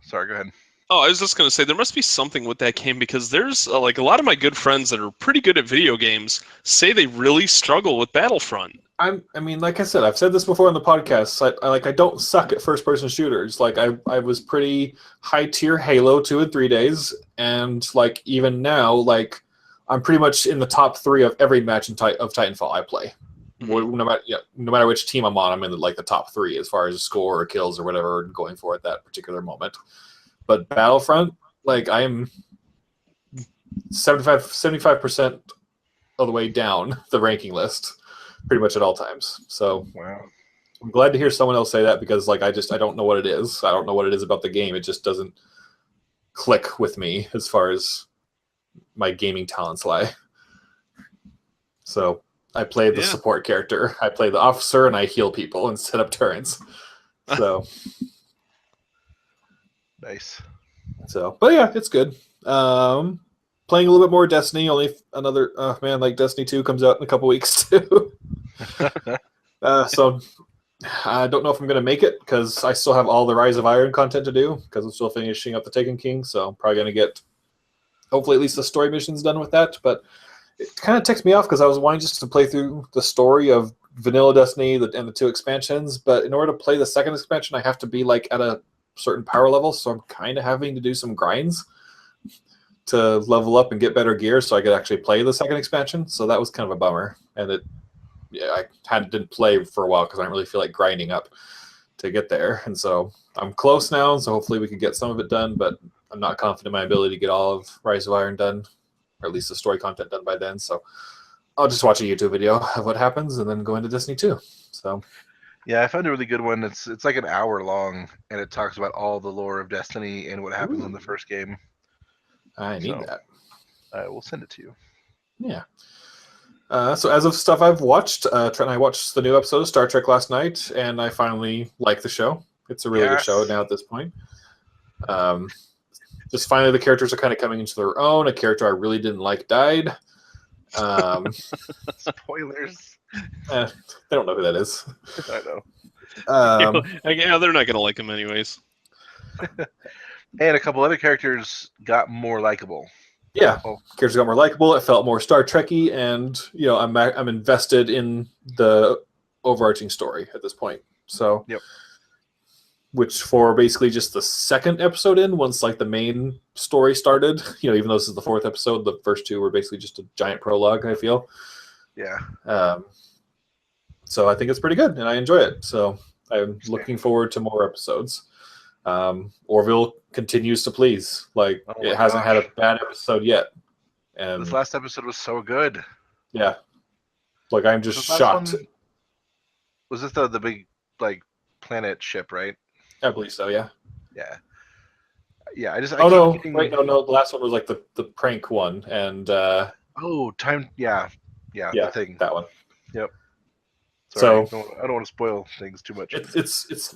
Sorry, go ahead. Oh, I was just going to say, there must be something with that game, because there's like a lot of my good friends that are pretty good at video games say they really struggle with Battlefront. I mean, like I said, I've said this before on the podcast. I don't suck at first-person shooters. Like I was pretty high-tier Halo 2 and 3 days, and like even now, like I'm pretty much in the top 3 of every match of Titanfall I play. No matter which team I'm on, I'm in the top 3 as far as score or kills or whatever I'm going for at that particular moment. But Battlefront, like I am 75% of the way down the ranking list, pretty much at all times. So wow. I'm glad to hear someone else say that, because like I don't know what it is. I don't know what it is about the game. It just doesn't click with me as far as my gaming talents lie. So I play the support character. I play the officer, and I heal people and set up turrets. So nice. But yeah, it's good. Playing a little bit more Destiny. Only another Destiny 2 comes out in a couple weeks too. So I don't know if I'm gonna make it, because I still have all the Rise of Iron content to do, because I'm still finishing up the Taken King. So I'm probably gonna get hopefully at least the story missions done with that. But it kind of ticks me off, because I was wanting just to play through the story of vanilla Destiny and the 2 expansions. But in order to play the second expansion, I have to be like at a certain power level, so I'm kind of having to do some grinds to level up and get better gear so I could actually play the second expansion. So that was kind of a bummer, and I didn't play for a while because I don't really feel like grinding up to get there. And so I'm close now, so hopefully we can get some of it done, but I'm not confident in my ability to get all of Rise of Iron done, or at least the story content done by then. So I'll just watch a YouTube video of what happens and then go into Destiny 2. So yeah, I found a really good one. It's like an hour long, and it talks about all the lore of Destiny and what happens in the first game. I need that. I will send it to you. Yeah. So as of stuff I've watched, Trent and I watched the new episode of Star Trek last night, and I finally like the show. It's a really good show now at this point. Just finally the characters are kind of coming into their own. A character I really didn't like died. Spoilers. They don't know who that is. I know. Yeah, they're not gonna like him anyways. And a couple other characters got more likable. Yeah, characters got more likable. It felt more Star Trek-y, and I'm invested in the overarching story at this point. So, yep. Which for basically just the second episode in, once like the main story started, even though this is the fourth episode, the first two were basically just a giant prologue, I feel. Yeah. So I think it's pretty good, and I enjoy it. So I'm looking forward to more episodes. Orville continues to please. Like, it hasn't had a bad episode yet. And this last episode was so good. Yeah. Like, I'm just shocked. Was this the big, like, planet ship, right? I believe so, yeah. Yeah. Yeah, no. The last one was like the prank one, and yeah, the thing. That one. Yep. Sorry, so I don't want to spoil things too much.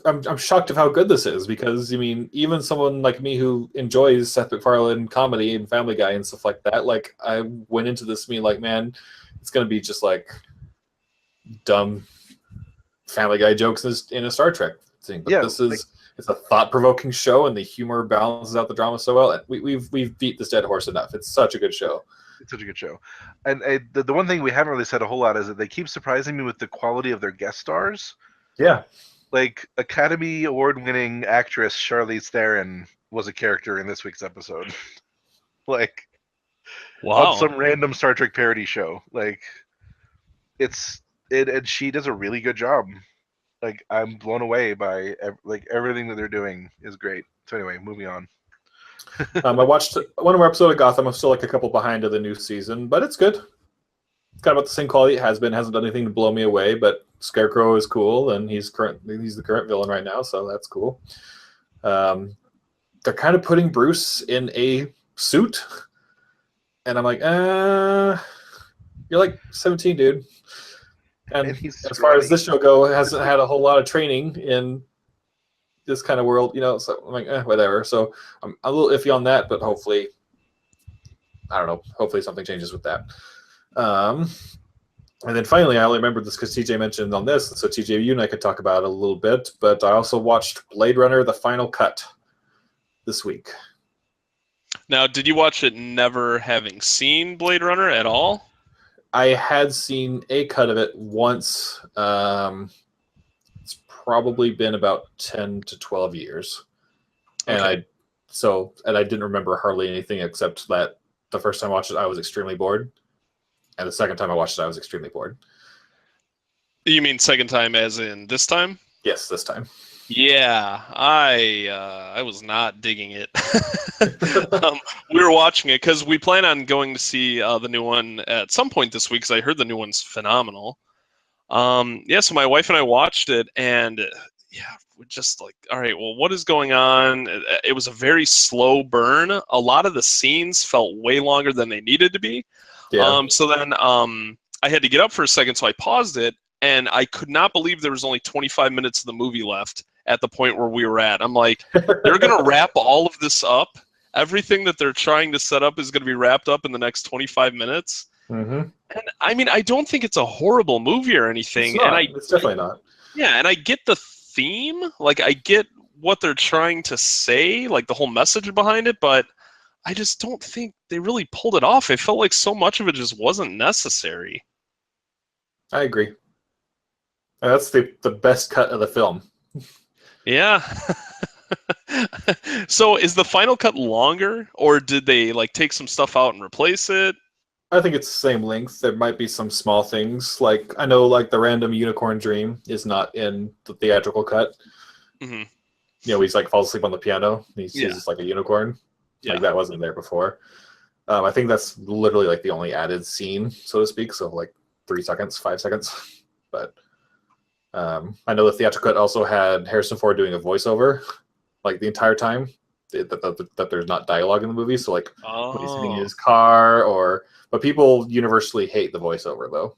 I'm shocked of how good this is, because even someone like me who enjoys Seth MacFarlane comedy and Family Guy and stuff like that, like, I went into this being like, man, it's gonna be just like dumb Family Guy jokes in a Star Trek thing. But it's a thought-provoking show, and the humor balances out the drama so well. And we've beat this dead horse enough. It's such a good show. It's such a good show. And the one thing we haven't really said a whole lot is that they keep surprising me with the quality of their guest stars. Yeah. Like, Academy Award-winning actress Charlize Theron was a character in this week's episode. Like, wow. On some random Star Trek parody show. Like, and she does a really good job. Like, I'm blown away by everything that they're doing is great. So anyway, moving on. I watched one more episode of Gotham. I'm still like a couple behind of the new season, but it's good. It's kind of about the same quality it has been. It hasn't done anything to blow me away, but Scarecrow is cool, and he's the current villain right now, so that's cool. They're kind of putting Bruce in a suit, and I'm like, you're like 17, dude. And as far as this show goes, it hasn't had a whole lot of training in this kind of world, so I'm like, whatever. So I'm a little iffy on that, but hopefully, I don't know, hopefully something changes with that. And then finally, I only remembered this because TJ mentioned on this, so TJ, you and I could talk about it a little bit, but I also watched Blade Runner, The Final Cut this week. Now, did you watch it never having seen Blade Runner at all? I had seen a cut of it once. It's probably been about 10 to 12 years. And okay. I didn't remember hardly anything except that the first time I watched it, I was extremely bored. And the second time I watched it, I was extremely bored. You mean second time as in this time? Yes, this time. Yeah, I was not digging it. We were watching it because we plan on going to see the new one at some point this week, because I heard the new one's phenomenal. So my wife and I watched it, and we're just like, all right, well, what is going on? It was a very slow burn. A lot of the scenes felt way longer than they needed to be. Yeah. So then I had to get up for a second, so I paused it, and I could not believe there was only 25 minutes of the movie left at the point where we were at. I'm like, they're going to wrap all of this up? Everything that they're trying to set up is going to be wrapped up in the next 25 minutes? Mm-hmm. And I mean, I don't think it's a horrible movie or anything. It's definitely not. Yeah, and I get the theme. Like, I get what they're trying to say, like the whole message behind it, but I just don't think they really pulled it off. It felt like so much of it just wasn't necessary. I agree. That's the best cut of the film. Yeah. So is the final cut longer, or did they like take some stuff out and replace it? I think it's the same length. There might be some small things. Like, I know like the random unicorn dream is not in the theatrical cut. Mm-hmm. He's like falls asleep on the piano. He's just like a unicorn. Yeah. Like, that wasn't there before. I think that's literally like the only added scene, so to speak. So like 3 seconds, 5 seconds. But I know the theatrical cut also had Harrison Ford doing a voiceover like the entire time. that there's not dialogue in the movie. So like when he's sitting in Oh, his car, but people universally hate the voiceover though.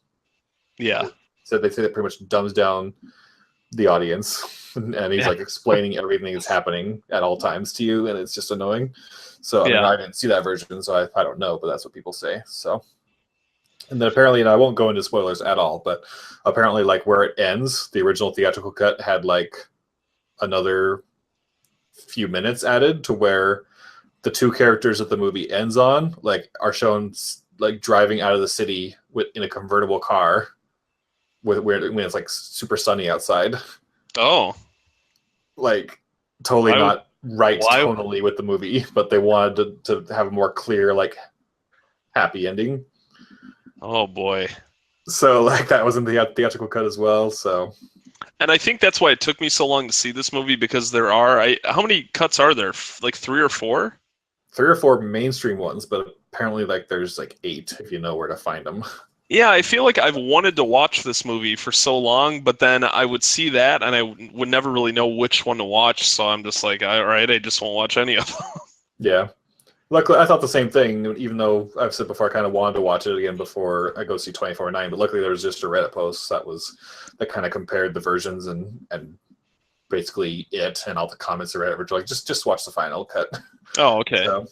yeah, So they say that pretty much dumbs down the audience, and he's Yeah. like explaining everything that's happening at all times to you, and it's just annoying. So I mean, Yeah. I didn't see that version, so I don't know, but that's what people say. So, and then apparently, and I won't go into spoilers at all, but apparently, like where it ends, the original theatrical cut had like another few minutes added to where the two characters that the movie ends on like are shown like driving out of the city in a convertible car when it's like super sunny outside. Oh, Like totally Why would- not right why- tonally with the movie, but they wanted to have a more clear like happy ending. oh boy. So like that was in the theatrical cut as well. So And I think that's why it took me so long to see this movie, because how many cuts are there? Like 3 or 4? 3 or 4 mainstream ones, but apparently like there's like 8 if you know where to find them. Yeah, I feel like I've wanted to watch this movie for so long, but then I would see that and I would never really know which one to watch. So I'm just like, all right, I just won't watch any of them. Yeah. Luckily, I thought the same thing, even though I've said before I kind of wanted to watch it again before I go see 24/9. But luckily, there was just a Reddit post that kind of compared the versions and basically it and all the comments of Reddit were like, just watch the final cut. Oh, okay. So,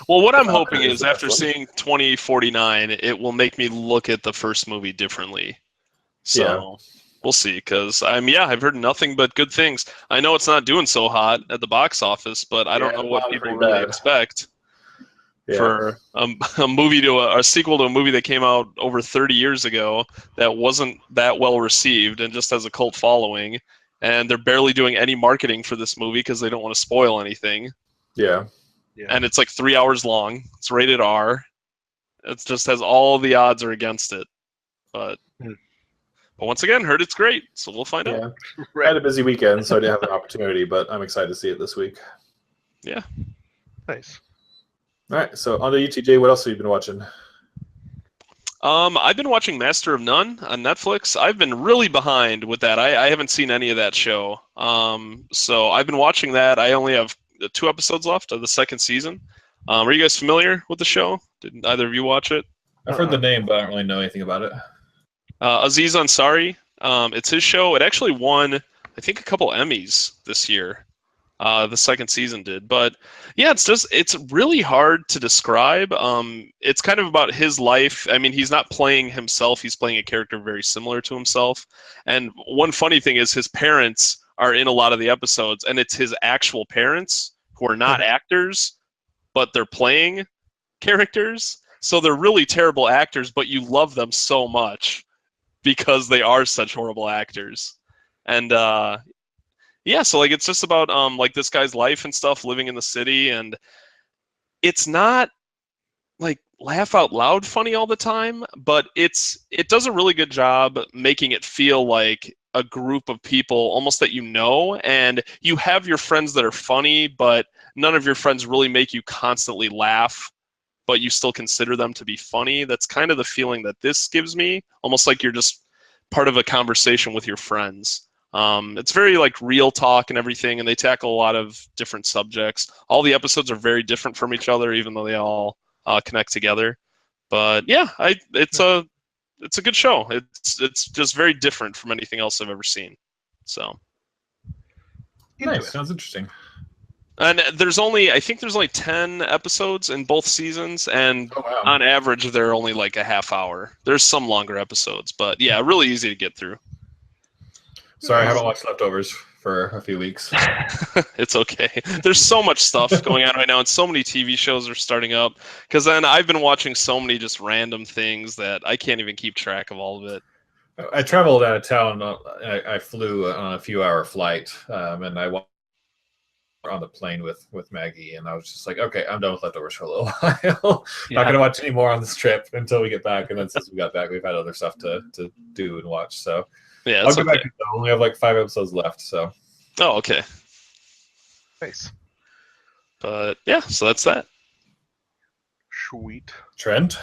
Well, what I'm final hoping cut is the best after one. seeing 2049, it will make me look at the first movie differently. So Yeah. we'll see, because I've heard nothing but good things. I know it's not doing so hot at the box office, but I don't Yeah, know it what bombed people pretty really bad. expect Yeah. for a movie a sequel to a movie that came out over 30 years ago that wasn't that well received and just has a cult following. And they're barely doing any marketing for this movie because they don't want to spoil anything. Yeah. And it's like 3 hours long. It's rated R. It just has all the odds are against it. But once again, heard it's great, so we'll find out. Yeah. I had a busy weekend, so I didn't have an opportunity, but I'm excited to see it this week. Yeah. Nice. All right. So on to you, TJ. What else have you been watching? I've been watching Master of None on Netflix. I've been really behind with that. I haven't seen any of that show. So I've been watching that. I only have 2 episodes left of the 2nd season. Are you guys familiar with the show? Did either of you watch it? I've heard the name, but I don't really know anything about it. Aziz Ansari. It's his show. It actually won, I think, a couple Emmys this year. The 2nd season did, but yeah, it's really hard to describe. It's kind of about his life. I mean, he's not playing himself; he's playing a character very similar to himself. And one funny thing is his parents are in a lot of the episodes, and it's his actual parents who are not actors, but they're playing characters. So they're really terrible actors, but you love them so much because they are such horrible actors. And yeah, so like it's just about like this guy's life and stuff, living in the city, and it's not like laugh out loud funny all the time, but it does a really good job making it feel like a group of people almost that you know, and you have your friends that are funny, but none of your friends really make you constantly laugh, but you still consider them to be funny. That's kind of the feeling that this gives me, almost like you're just part of a conversation with your friends. It's very like real talk and everything, and they tackle a lot of different subjects. All the episodes are very different from each other, even though they all connect together. But yeah, it's a good show. It's just very different from anything else I've ever seen. So Nice. Sounds interesting. and I think there's only 10 episodes in both seasons, and Oh, wow. on average they're only like a half hour. There's some longer episodes, but yeah, really easy to get through. Sorry, I haven't watched Leftovers for a few weeks. It's okay. There's so much stuff going on right now, and so many TV shows are starting up. Because then I've been watching so many just random things that I can't even keep track of all of it. I traveled out of town. I flew on a few-hour flight, and I went on the plane with Maggie, and I was just like, okay, I'm done with Leftovers for a little while. Not going to watch any more on this trip until we get back. And then since we got back, we've had other stuff to do and watch. So Yeah, I'll it's go back. okay. I only have like 5 episodes left. So Oh, okay. Nice. But yeah, so that's that. Sweet. Trent.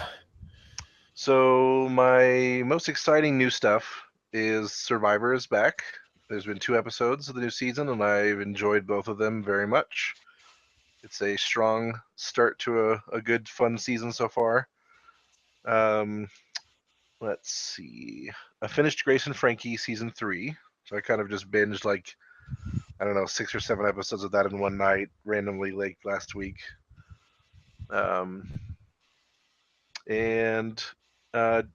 So my most exciting new stuff is Survivor is back. There's been 2 episodes of the new season, and I've enjoyed both of them very much. It's a strong start to a good, fun season so far. Let's see. I finished Grace and Frankie season 3, so I kind of just binged like, I don't know, 6 or 7 episodes of that in one night, randomly late last week. And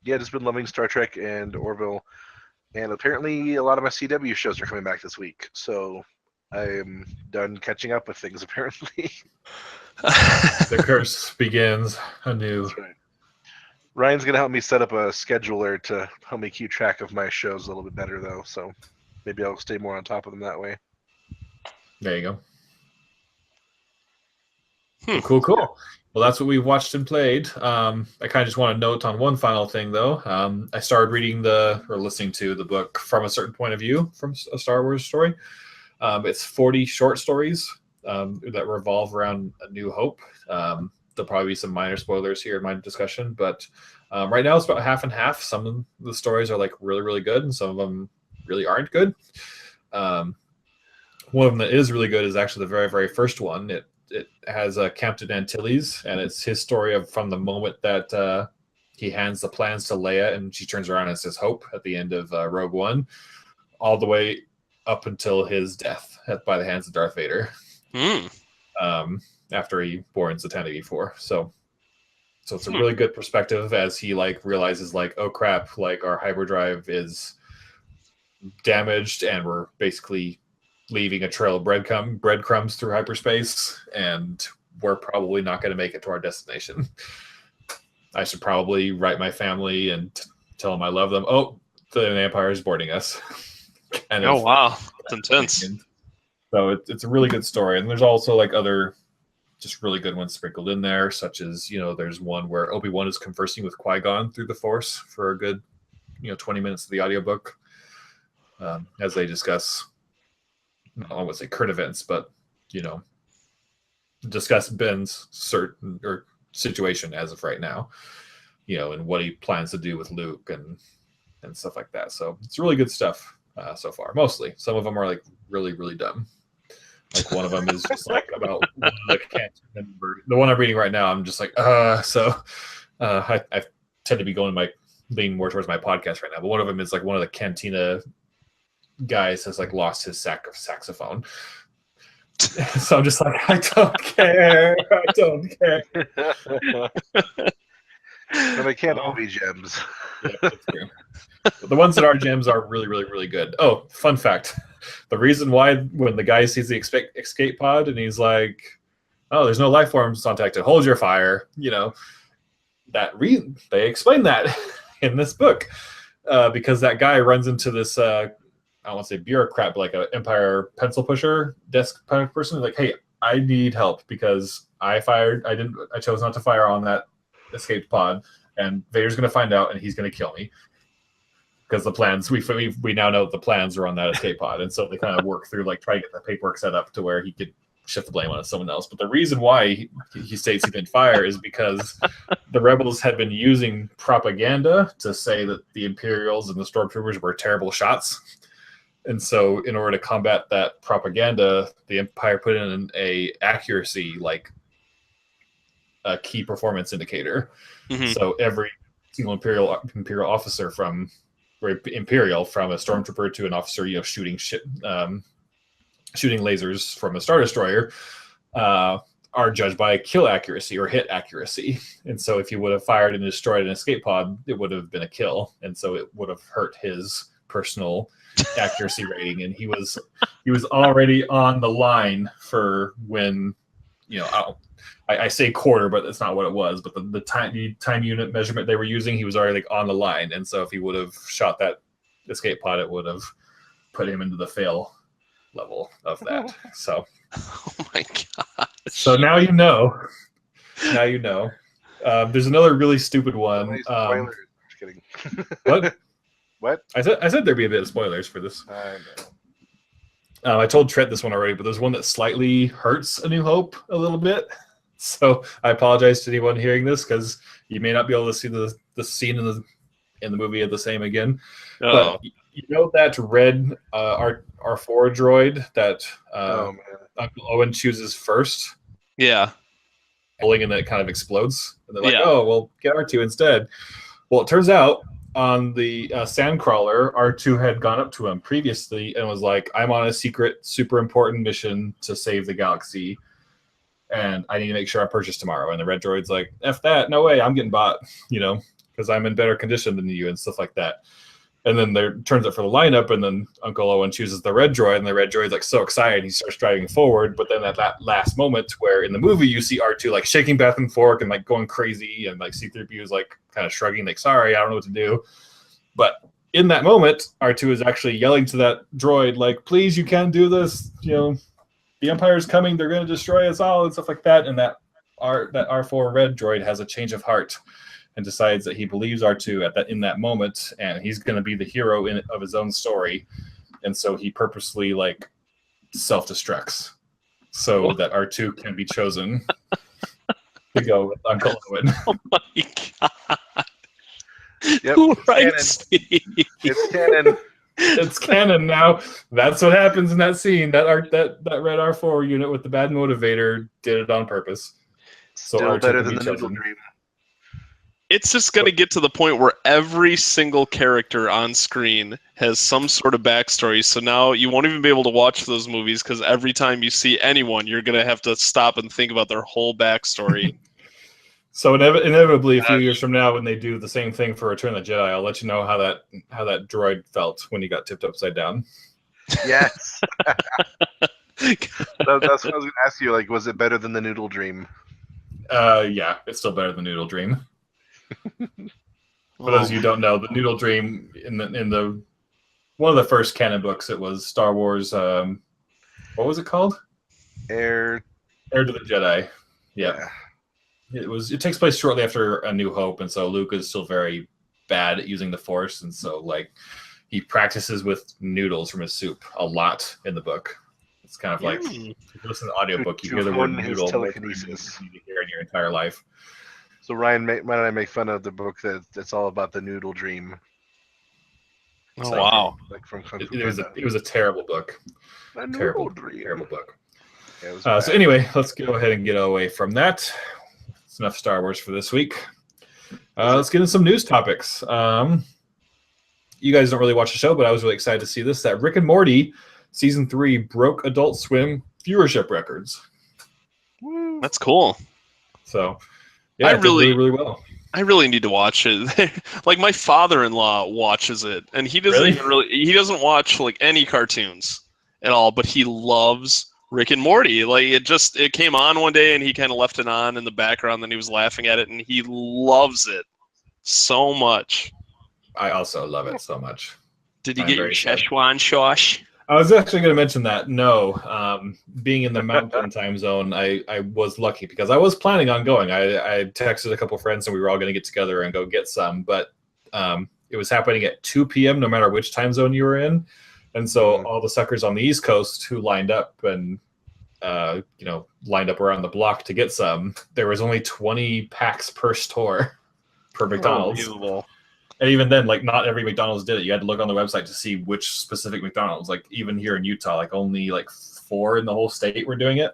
just been loving Star Trek and Orville. And apparently a lot of my CW shows are coming back this week. So I am done catching up with things, apparently. The curse begins anew. That's right. Ryan's going to help me set up a scheduler to help me keep track of my shows a little bit better, though. So maybe I'll stay more on top of them that way. There you go. Cool. Well, that's what we've watched and played. I kind of just want to note on one final thing, though. I started reading listening to the book From a Certain Point of View from a Star Wars story. It's 40 short stories that revolve around A New Hope. There'll probably be some minor spoilers here in my discussion, but right now it's about half and half. Some of the stories are like really, really good, and some of them really aren't good. One of them that is really good is actually the very, very first one. It has Captain Antilles, and it's his story from the moment that he hands the plans to Leia, and she turns around and says Hope at the end of Rogue One, all the way up until his death by the hands of Darth Vader. After he boards the 1084. So it's a really good perspective as he realizes oh crap, our hyperdrive is damaged and we're basically leaving a trail of breadcrumbs through hyperspace, and we're probably not going to make it to our destination. I should probably write my family and tell them I love them. Oh, the Empire is boarding us. Wow, that's intense. So it's a really good story, and there's also other just really good ones sprinkled in there, such as there's one where Obi-Wan is conversing with Qui-Gon through the Force for a good 20 minutes of the audiobook, as they discuss, I would say current events, but discuss Ben's certain or situation as of right now, and what he plans to do with Luke and stuff like that. So it's really good stuff so far. Mostly, some of them are really, really dumb. One of them is just about the one I'm reading right now. I'm just so I tend to be leaning more towards my podcast right now. But one of them is one of the Cantina guys has lost his sack of saxophone. So I'm just I don't care. I don't care. But they can't all be gems. Yeah, that's true. The ones that are gems are really, really, really good. Oh, fun fact. The reason why when the guy sees the escape pod and he's like, oh, there's no life forms contacted, hold your fire, they explain that in this book. Because that guy runs into this, I don't want to say bureaucrat, but an Empire pencil pusher desk person. Hey, I need help because I chose not to fire on that escaped pod, and Vader's going to find out and he's going to kill me. Because the plans, we now know the plans are on that escape pod, and so they kind of work through try to get the paperwork set up to where he could shift the blame on someone else. But the reason why he states he didn't fire is because the rebels had been using propaganda to say that the Imperials and the Stormtroopers were terrible shots, and so in order to combat that propaganda, the Empire put in a accuracy a key performance indicator. Mm-hmm. So every single Imperial officer from a stormtrooper to an officer, shooting lasers from a Star Destroyer, are judged by kill accuracy or hit accuracy. And so if he would have fired and destroyed an escape pod, it would have been a kill. And so it would have hurt his personal accuracy rating. And he was already on the line for when, I say quarter, but that's not what it was. But the time unit measurement they were using, he was already on the line. And so if he would have shot that escape pod, it would have put him into the fail level of that. So, oh my god! So now you know. Now you know. There's another really stupid one. Spoilers. Just kidding. What? What? I said there'd be a bit of spoilers for this. I know. I told Trent this one already, but there's one that slightly hurts A New Hope a little bit. So I apologize to anyone hearing this because you may not be able to see the scene in the movie the same again. Oh. But that red R4 droid that Uncle Owen chooses first? Yeah. pulling, and then it kind of explodes. And they're like, Yeah. oh, well, get R2 instead. Well, it turns out on the Sandcrawler, R2 had gone up to him previously and was like, I'm on a secret, super important mission to save the galaxy, and I need to make sure I purchase tomorrow. And the red droid's like, F that, no way, I'm getting bought, because I'm in better condition than you and stuff like that. And then there turns up for the lineup, and then Uncle Owen chooses the red droid, and the red droid's like so excited, he starts driving forward. But then at that last moment, where in the movie you see R2 like shaking back and forth and like going crazy, and like C-3PO is like kind of shrugging, like, sorry, I don't know what to do. But in that moment, R2 is actually yelling to that droid, like, please, you can't do this. The Empire's coming, they're going to destroy us all, and stuff like that. And that R4 red droid has a change of heart and decides that he believes R2 in that moment, and he's going to be the hero of his own story. And so he purposely like self-destructs so that R2 can be chosen to go with Uncle Owen. Oh my god! Yep, Who writes these? it's canon. It's canon now. That's what happens in that scene. That red R4 unit with the bad motivator did it on purpose. So Still R2 better can than be the Noodle chosen. Dream. It's just going to get to the point where every single character on screen has some sort of backstory. So now you won't even be able to watch those movies because every time you see anyone, you're going to have to stop and think about their whole backstory. So inevitably, a few years from now, when they do the same thing for Return of the Jedi, I'll let you know how that droid felt when he got tipped upside down. Yes. That's what I was going to ask you. Like, was it better than the Noodle Dream? Yeah, it's still better than Noodle Dream. For those of you who don't know, the Noodle Dream in the one of the first canon books, it was Star Wars. What was it called? Heir to the Jedi. Yeah. It takes place shortly after A New Hope, and so Luke is still very bad at using the Force, and so like he practices with noodles from his soup a lot in the book. It's kind of like if you listen to the audiobook, you hear the word noodle telekinesis. you need to hear in your entire life. So Ryan and I make fun of the book that's all about the Noodle Dream. Oh wow! Like from It was a terrible book. Terrible book. Yeah, so anyway, let's go ahead and get away from that. It's enough Star Wars for this week. Let's get into some news topics. You guys don't really watch the show, but I was really excited to see this, that Rick and Morty Season 3 broke Adult Swim viewership records. That's cool. So, yeah, it did really well. I really need to watch it. Like, my father-in-law watches it, and he doesn't he doesn't watch, like, any cartoons at all, but he loves Rick and Morty. Like, it came on one day, and he kind of left it on in the background, and he was laughing at it, and he loves it so much. I also love it so much. Did you get your Szechuan sauce? I was actually going to mention that. No, being in the Mountain Time zone, I was lucky because I was planning on going. I texted a couple friends and we were all going to get together and go get some, but it was happening at 2 p.m. no matter which time zone you were in, and so all the suckers on the East Coast who lined up and lined up around the block to get some, there was only 20 packs per store per McDonald's. Unbelievable. And even then, like, not every McDonald's did it. You had to look on the website to see which specific McDonald's. Like, even here in Utah, like, only, 4 in the whole state were doing it.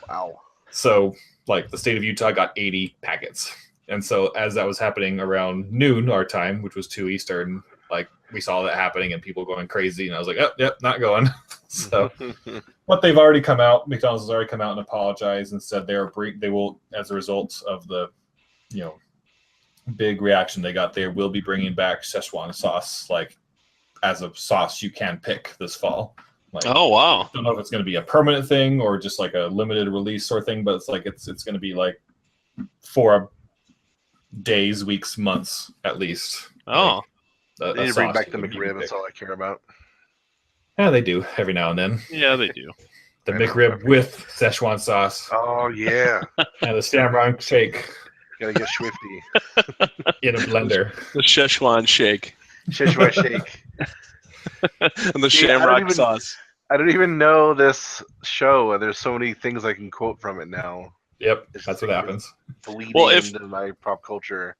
Wow. So, like, the state of Utah got 80 packets. And so, as that was happening around noon, our time, which was 2 Eastern, like, we saw that happening and people going crazy. And I was like, oh, yep, not going. So, but they've already come out. McDonald's has already come out and apologized and said they will, as a result of the, big reaction they got, they will be bringing back Szechuan sauce, like, as a sauce you can pick this fall. Like, oh wow! I don't know if it's going to be a permanent thing or just like a limited release sort of thing, but it's like it's going to be like for days, weeks, months at least. Oh, they need to bring back the McRib. That's all I care about. Yeah, they do every now and then. Yeah, they do. The McRib with Szechuan sauce. Oh yeah, and the Shamrock Shake. Gotta get swifty. In a blender. The Szechuan shake. Szechuan shake. And the shamrock sauce. I don't even know this show. There's so many things I can quote from it now. Yep, that's what happens. Bleeding into my pop culture.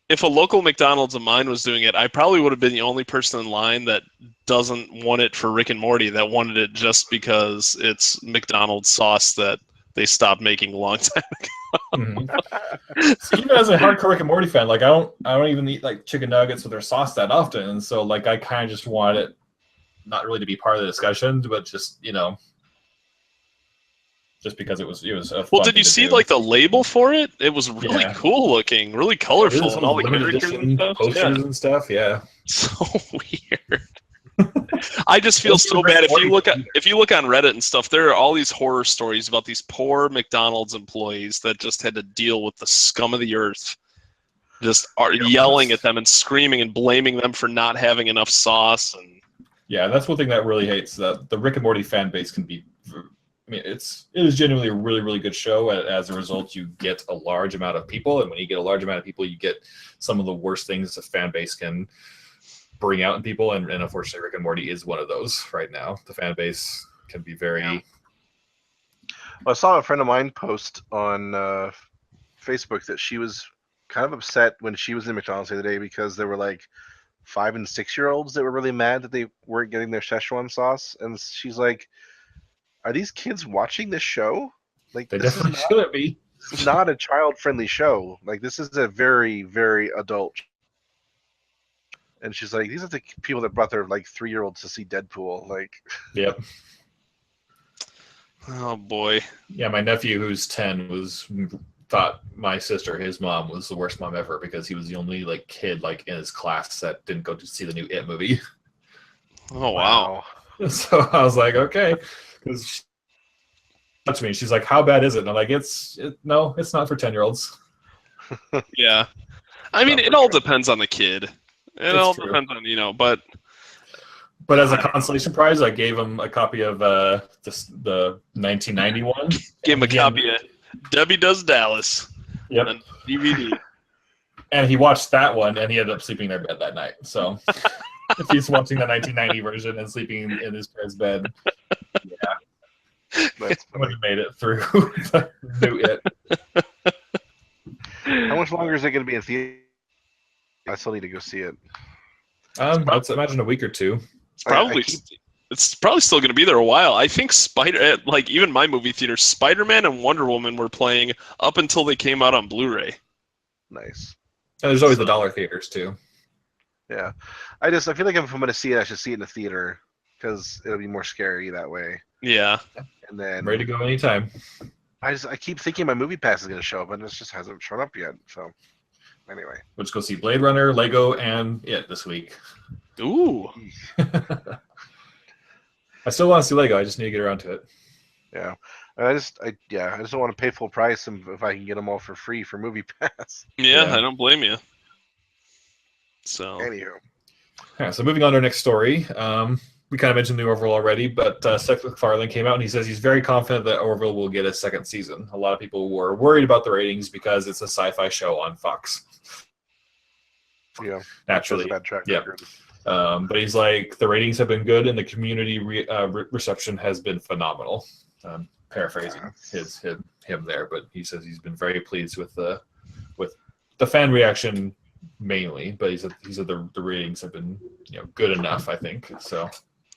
If a local McDonald's of mine was doing it, I probably would have been the only person in line that doesn't want it for Rick and Morty, that wanted it just because it's McDonald's sauce that they stopped making a long time So even as a hardcore Rick and Morty fan, like I don't even eat like chicken nuggets with their sauce that often, and so like I kind of just wanted it not really to be part of the discussion, but just just because it was a Well, fun did thing you to see do. like the label for it? It was really Yeah. cool looking, really colorful, and all the limited characters and edition stuff. posters Yeah. and stuff. Yeah, So weird. I just feel What's the so Rick bad and Morty if you look on Reddit and stuff. There are all these horror stories about these poor McDonald's employees that just had to deal with the scum of the earth, just are yelling at them and screaming and blaming them for not having enough sauce. And yeah, that's one thing that really hates that the Rick and Morty fan base can be. I mean, it is genuinely a really, really good show. As a result, you get a large amount of people, and when you get a large amount of people, you get some of the worst things a fan base can bring out in people. And unfortunately, Rick and Morty is one of those right now. The fan base can be very. Yeah. Well, I saw a friend of mine post on Facebook that she was kind of upset when she was in McDonald's the other day because there were like 5- and 6-year-olds that were really mad that they weren't getting their Szechuan sauce, and she's like, "Are these kids watching this show? Like, They this definitely shouldn't be. is not a child-friendly show. Like, this is a very, very adult." And she's like, "These are the people that brought their like 3-year-olds to see Deadpool." Like, Yep. oh boy. Yeah, my nephew, who's 10, thought my sister, his mom, was the worst mom ever because he was the only like kid like in his class that didn't go to see the new It movie. Oh wow. So I was like, okay, because she touched me. She's like, "How bad is it?" And I'm like, no, it's not for 10-year-olds. Yeah. I mean, it all depends on the kid. It all true. depends on, but as a consolation prize, I gave him a copy of the 1991. gave him a copy of Debbie Does Dallas. Yep. On DVD. And he watched that one, and he ended up sleeping in their bed that night. So if he's watching the 1990 version and sleeping in his parents' bed, yeah, that's I would have made it through the new It. How much longer is it going to be in theater? I still need to go see it. I'd imagine a week or two. It's probably still going to be there a while. I think even my movie theater, Spider-Man and Wonder Woman were playing up until they came out on Blu-ray. Nice. And there's always the dollar theaters too. Yeah, I feel like if I'm going to see it, I should see it in the theater because it'll be more scary that way. Yeah. And then I'm ready to go anytime. I keep thinking my movie pass is going to show up, and it just hasn't shown up yet. So anyway, Let's go see Blade Runner, Lego, and It this week. Ooh. I still want to see Lego. I just need to get around to it. yeah. I just don't want to pay full price if I can get them all for free for Movie Pass. Yeah, I don't blame you. So. Anywho. Yeah, so moving on to our next story. We kind of mentioned the Orville already, but Seth MacFarlane came out and he says he's very confident that Orville will get a second season. A lot of people were worried about the ratings because it's a sci-fi show on Fox. Yeah, naturally. That's a bad track Yeah. record. But he's like, the ratings have been good and the community reception has been phenomenal. Paraphrasing him there, but he says he's been very pleased with the fan reaction mainly. But he said the ratings have been good enough, I think. So.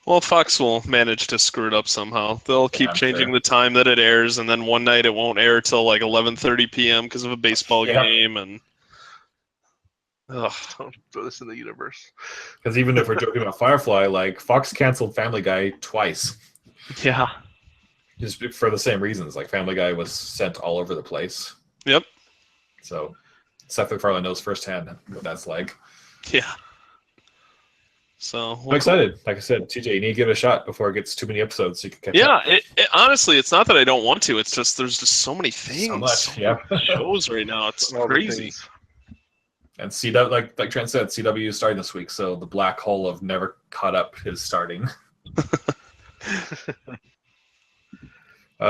Well, Fox will manage to screw it up somehow. They'll keep changing the time that it airs, and then one night it won't air till like 11:30 p.m. because of a baseball game, and don't throw this in the universe. Because even if we're joking about Firefly, like Fox canceled Family Guy twice. Yeah. Just for the same reasons. Like Family Guy was sent all over the place. Yep. So Seth MacFarlane knows firsthand what that's like. Yeah. So I'm excited. Like I said, TJ, you need to give it a shot before it gets too many episodes so you can catch up. Yeah, honestly, it's not that I don't want to. It's just there's just so many things. So much, yeah. Shows right now. It's All the crazy. things. And CW, like Trent said, CW is starting this week, so the black hole of never caught up is starting.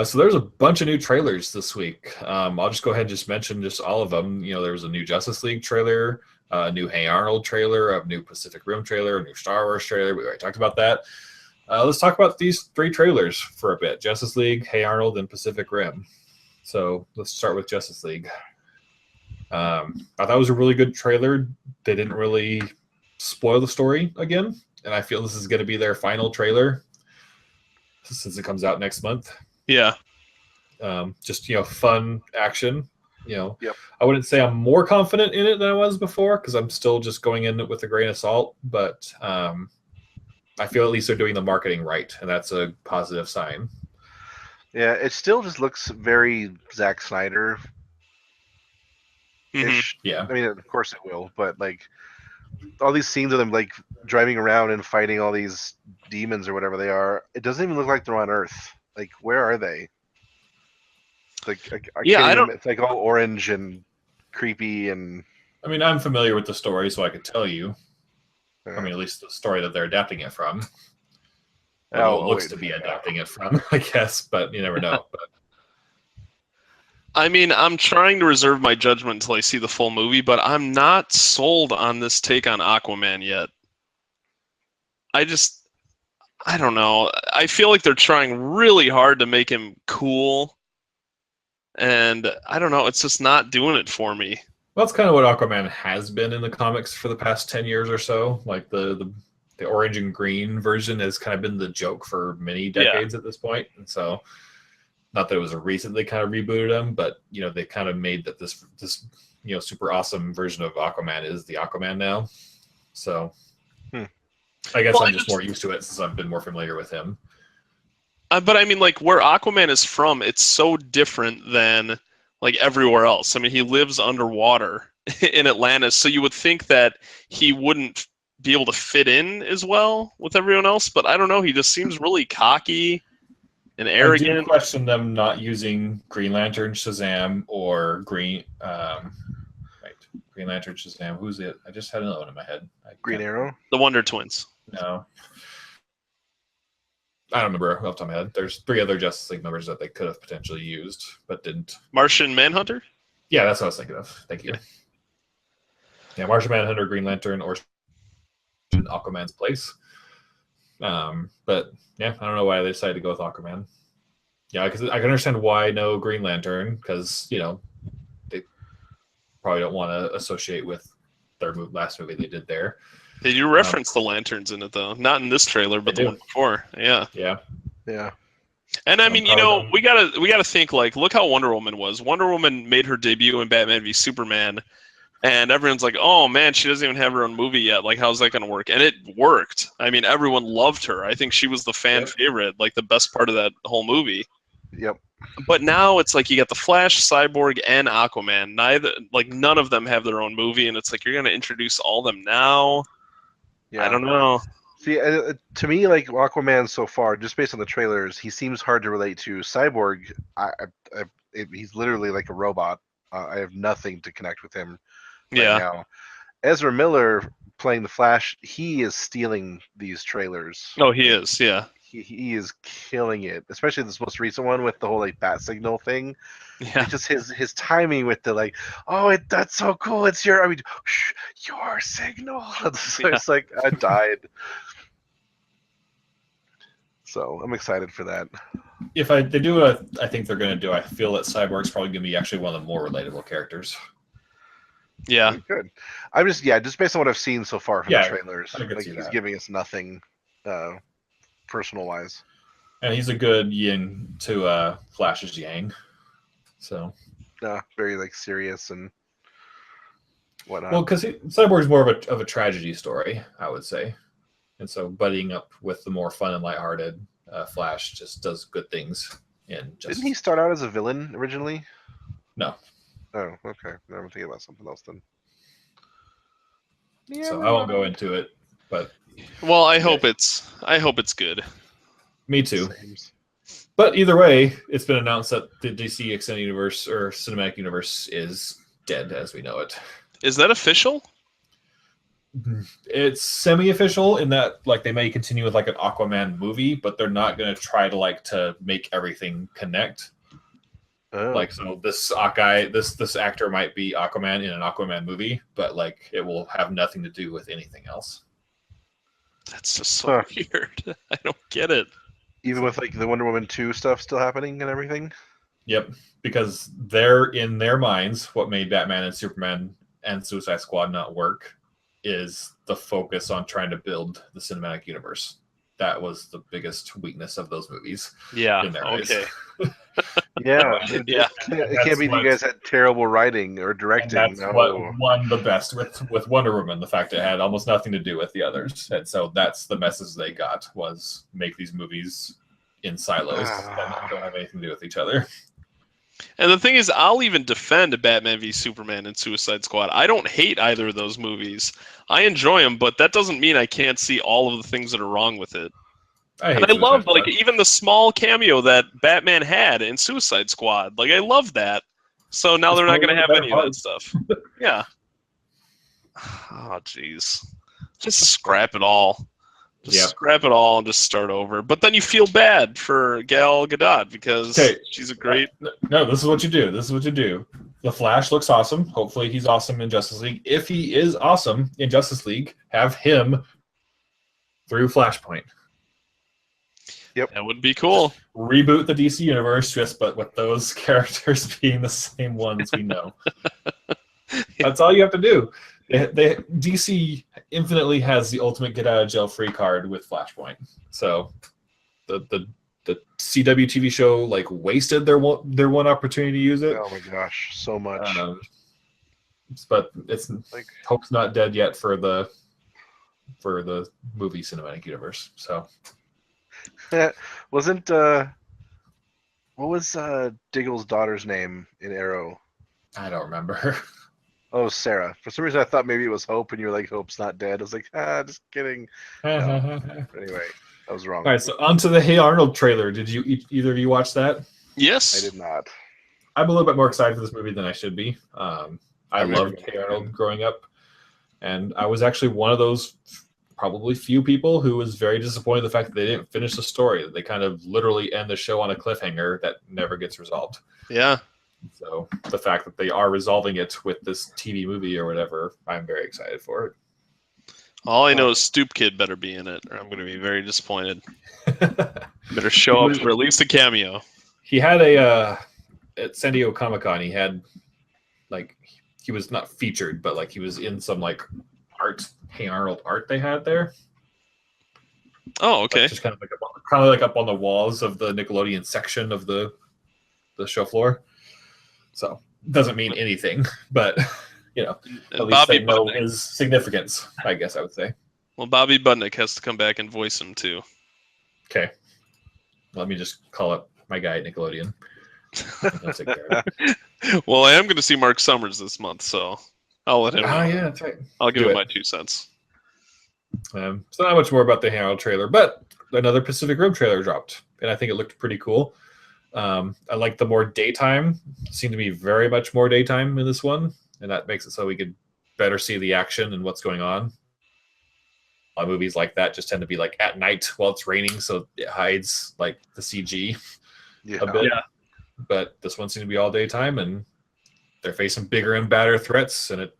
So there's a bunch of new trailers this week. I'll just go ahead and just mention just all of them. There was a new Justice League trailer, a new Hey Arnold trailer, a new Pacific Rim trailer, a new Star Wars trailer. We already talked about that. Let's talk about these 3 trailers for a bit. Justice League, Hey Arnold, and Pacific Rim. So let's start with Justice League. I thought it was a really good trailer. They didn't really spoil the story again, and I feel this is going to be their final trailer since it comes out next month. Yeah. Just fun action. Yep. I wouldn't say I'm more confident in it than I was before because I'm still just going in with a grain of salt. But I feel at least they're doing the marketing right, and that's a positive sign. Yeah, it still just looks very Zack Snyder ish. Yeah. I mean, of course it will, but like all these scenes of them like driving around and fighting all these demons or whatever they are, it doesn't even look like they're on Earth. Like, where are they? Like, I can't even. It's like all orange and creepy and. I mean, I'm familiar with the story, so I could tell you. I mean, at least the story that they're adapting it from. It looks to be adapting it from, I guess, but you never know. But I mean, I'm trying to reserve my judgment until I see the full movie, but I'm not sold on this take on Aquaman yet. I don't know. I feel like they're trying really hard to make him cool, and I don't know. It's just not doing it for me. well, that's kind of what Aquaman has been in the comics for the past 10 years or so. Like the orange and green version has kind of been the joke for many decades at this point. And so, not that it was a reason they kind of rebooted him, but they kind of made that this super awesome version of Aquaman is the Aquaman now. So I guess I'm just more used to it since I've been more familiar with him. But I mean, like where Aquaman is from, it's so different than like everywhere else. I mean, he lives underwater in Atlantis, so you would think that he wouldn't be able to fit in as well with everyone else, but I don't know. He just seems really cocky and arrogant. I do question them not using Green Lantern, Shazam, or Green Lantern, Shazam. Who's it? I just had another one in my head. Green Arrow? The Wonder Twins. No. I don't remember off the top of my head. There's 3 other Justice League members that they could have potentially used, but didn't. Martian Manhunter? Yeah, that's what I was thinking of. Thank you. Yeah, Martian Manhunter, Green Lantern, or in Aquaman's place. But yeah, I don't know why they decided to go with Aquaman. Yeah, because I can understand why no Green Lantern, because they probably don't want to associate with their last movie they did there. They do reference the lanterns in it though, not in this trailer, but the one before. Yeah. And I mean, we gotta think like, look how Wonder Woman was. Wonder Woman made her debut in Batman v Superman. And everyone's like, oh, man, she doesn't even have her own movie yet. Like, how's that going to work? And it worked. I mean, everyone loved her. I think she was the fan favorite, like the best part of that whole movie. Yep. But now it's like you got the Flash, Cyborg, and Aquaman. None of them have their own movie. And it's like, you're going to introduce all of them now? Yeah. I don't know. See, to me, like Aquaman so far, just based on the trailers, he seems hard to relate to. Cyborg, he's literally like a robot. I have nothing to connect with him. Now. Ezra Miller playing the Flash, he is stealing these trailers. Oh, he is, yeah. He is killing it, especially this most recent one with the whole like bat signal thing. Yeah, just his timing with the like, that's so cool. It's your signal. It's like I died. So I'm excited for that. If they do what I think they're going to do, I feel that Cyborg's probably going to be actually one of the more relatable characters. Yeah, good. I'm just based on what I've seen so far from the trailers, like he's giving us nothing personal wise. And he's a good yin to Flash's yang. So very like serious and whatnot. Well, because Cyborg's more of a tragedy story, I would say, and so buddying up with the more fun and lighthearted Flash just does good things. Didn't he start out as a villain originally? No. Oh, okay. Now I'm thinking about something else then. Yeah, so I won't go into it, but I hope it's good. Me too. But either way, it's been announced that the DC Extended Universe or Cinematic Universe is dead as we know it. Is that official? It's semi-official in that like they may continue with like an Aquaman movie, but they're not going to try to make everything connect. Oh. Like, so this Hawkeye, this actor might be Aquaman in an Aquaman movie, but like it will have nothing to do with anything else. That's just so weird. I don't get it. Even with like the Wonder Woman 2 stuff still happening and everything? Yep, because they're in their minds, what made Batman and Superman and Suicide Squad not work is the focus on trying to build the cinematic universe. That was the biggest weakness of those movies. Yeah, in their okay. eyes. Yeah, Yeah. it can't be that you guys had terrible writing or And directing. that's No. what won the best with Wonder Woman. The fact it had almost nothing to do with the others, and so that's the message they got was make these movies in silos that don't have anything to do with each other. And the thing is, I'll even defend Batman v Superman and Suicide Squad. I don't hate either of those movies. I enjoy them, but that doesn't mean I can't see all of the things that are wrong with it. I hate And I Suicide love, Squad. like, even the small cameo that Batman had in Suicide Squad. Like, I love that. So now It's they're not probably going to have the any better of that stuff. Yeah. Oh, jeez. Just scrap it all. Just scrap it all and just start over. But then you feel bad for Gal Gadot because she's a great... No, this is what you do. This is what you do. The Flash looks awesome. Hopefully he's awesome in Justice League. If he is awesome in Justice League, have him through Flashpoint. Yep. That would be cool. Reboot the DC universe, but with those characters being the same ones we know. That's all you have to do. DC infinitely has the ultimate get out of jail free card with Flashpoint. So the CW TV show like wasted their one opportunity to use it. Oh my gosh, so much. But it's like hope's not dead yet for the movie cinematic universe. So Wasn't what was Diggle's daughter's name in Arrow? I don't remember. Oh, Sarah. For some reason, I thought maybe it was Hope, and you're like, Hope's not dead. I was like, just kidding. No. Anyway, I was wrong. All right, so on to the Hey Arnold trailer. Did you either of you watch that? Yes. I did not. I'm a little bit more excited for this movie than I should be. I loved Hey Arnold growing up, and I was actually one of those probably few people who was very disappointed in the fact that they didn't finish the story. That they kind of literally end the show on a cliffhanger that never gets resolved. Yeah. So the fact that they are resolving it with this TV movie or whatever, I'm very excited for it. All I know is Stoop Kid better be in it, or I'm going to be very disappointed. Better show up for at least a cameo. He had a at San Diego Comic-Con. He had like he was not featured, but like he was in some like art, Hey Arnold art they had there. Oh, okay. Like, just kind of like up on the walls of the Nickelodeon section of the show floor. So doesn't mean anything, but you know, at least Bobby they know Budnick. his significance. I guess I would say. Well, Bobby Budnick has to come back and voice him too. Okay, let me just call up my guy at Nickelodeon. I'll take care of it. Well, I am going to see Mark Summers this month, so I'll let him. Oh yeah, that's right. I'll give Do him it. my 2 cents. So not much more about the Hey Arnold trailer, but another Pacific Rim trailer dropped, and I think it looked pretty cool. I like the more daytime. Seemed to be very much more daytime in this one, and that makes it so we could better see the action and what's going on. A lot of movies like that just tend to be like at night while it's raining, so it hides like the CG a bit. Yeah. But this one seems to be all daytime, and they're facing bigger and badder threats, and it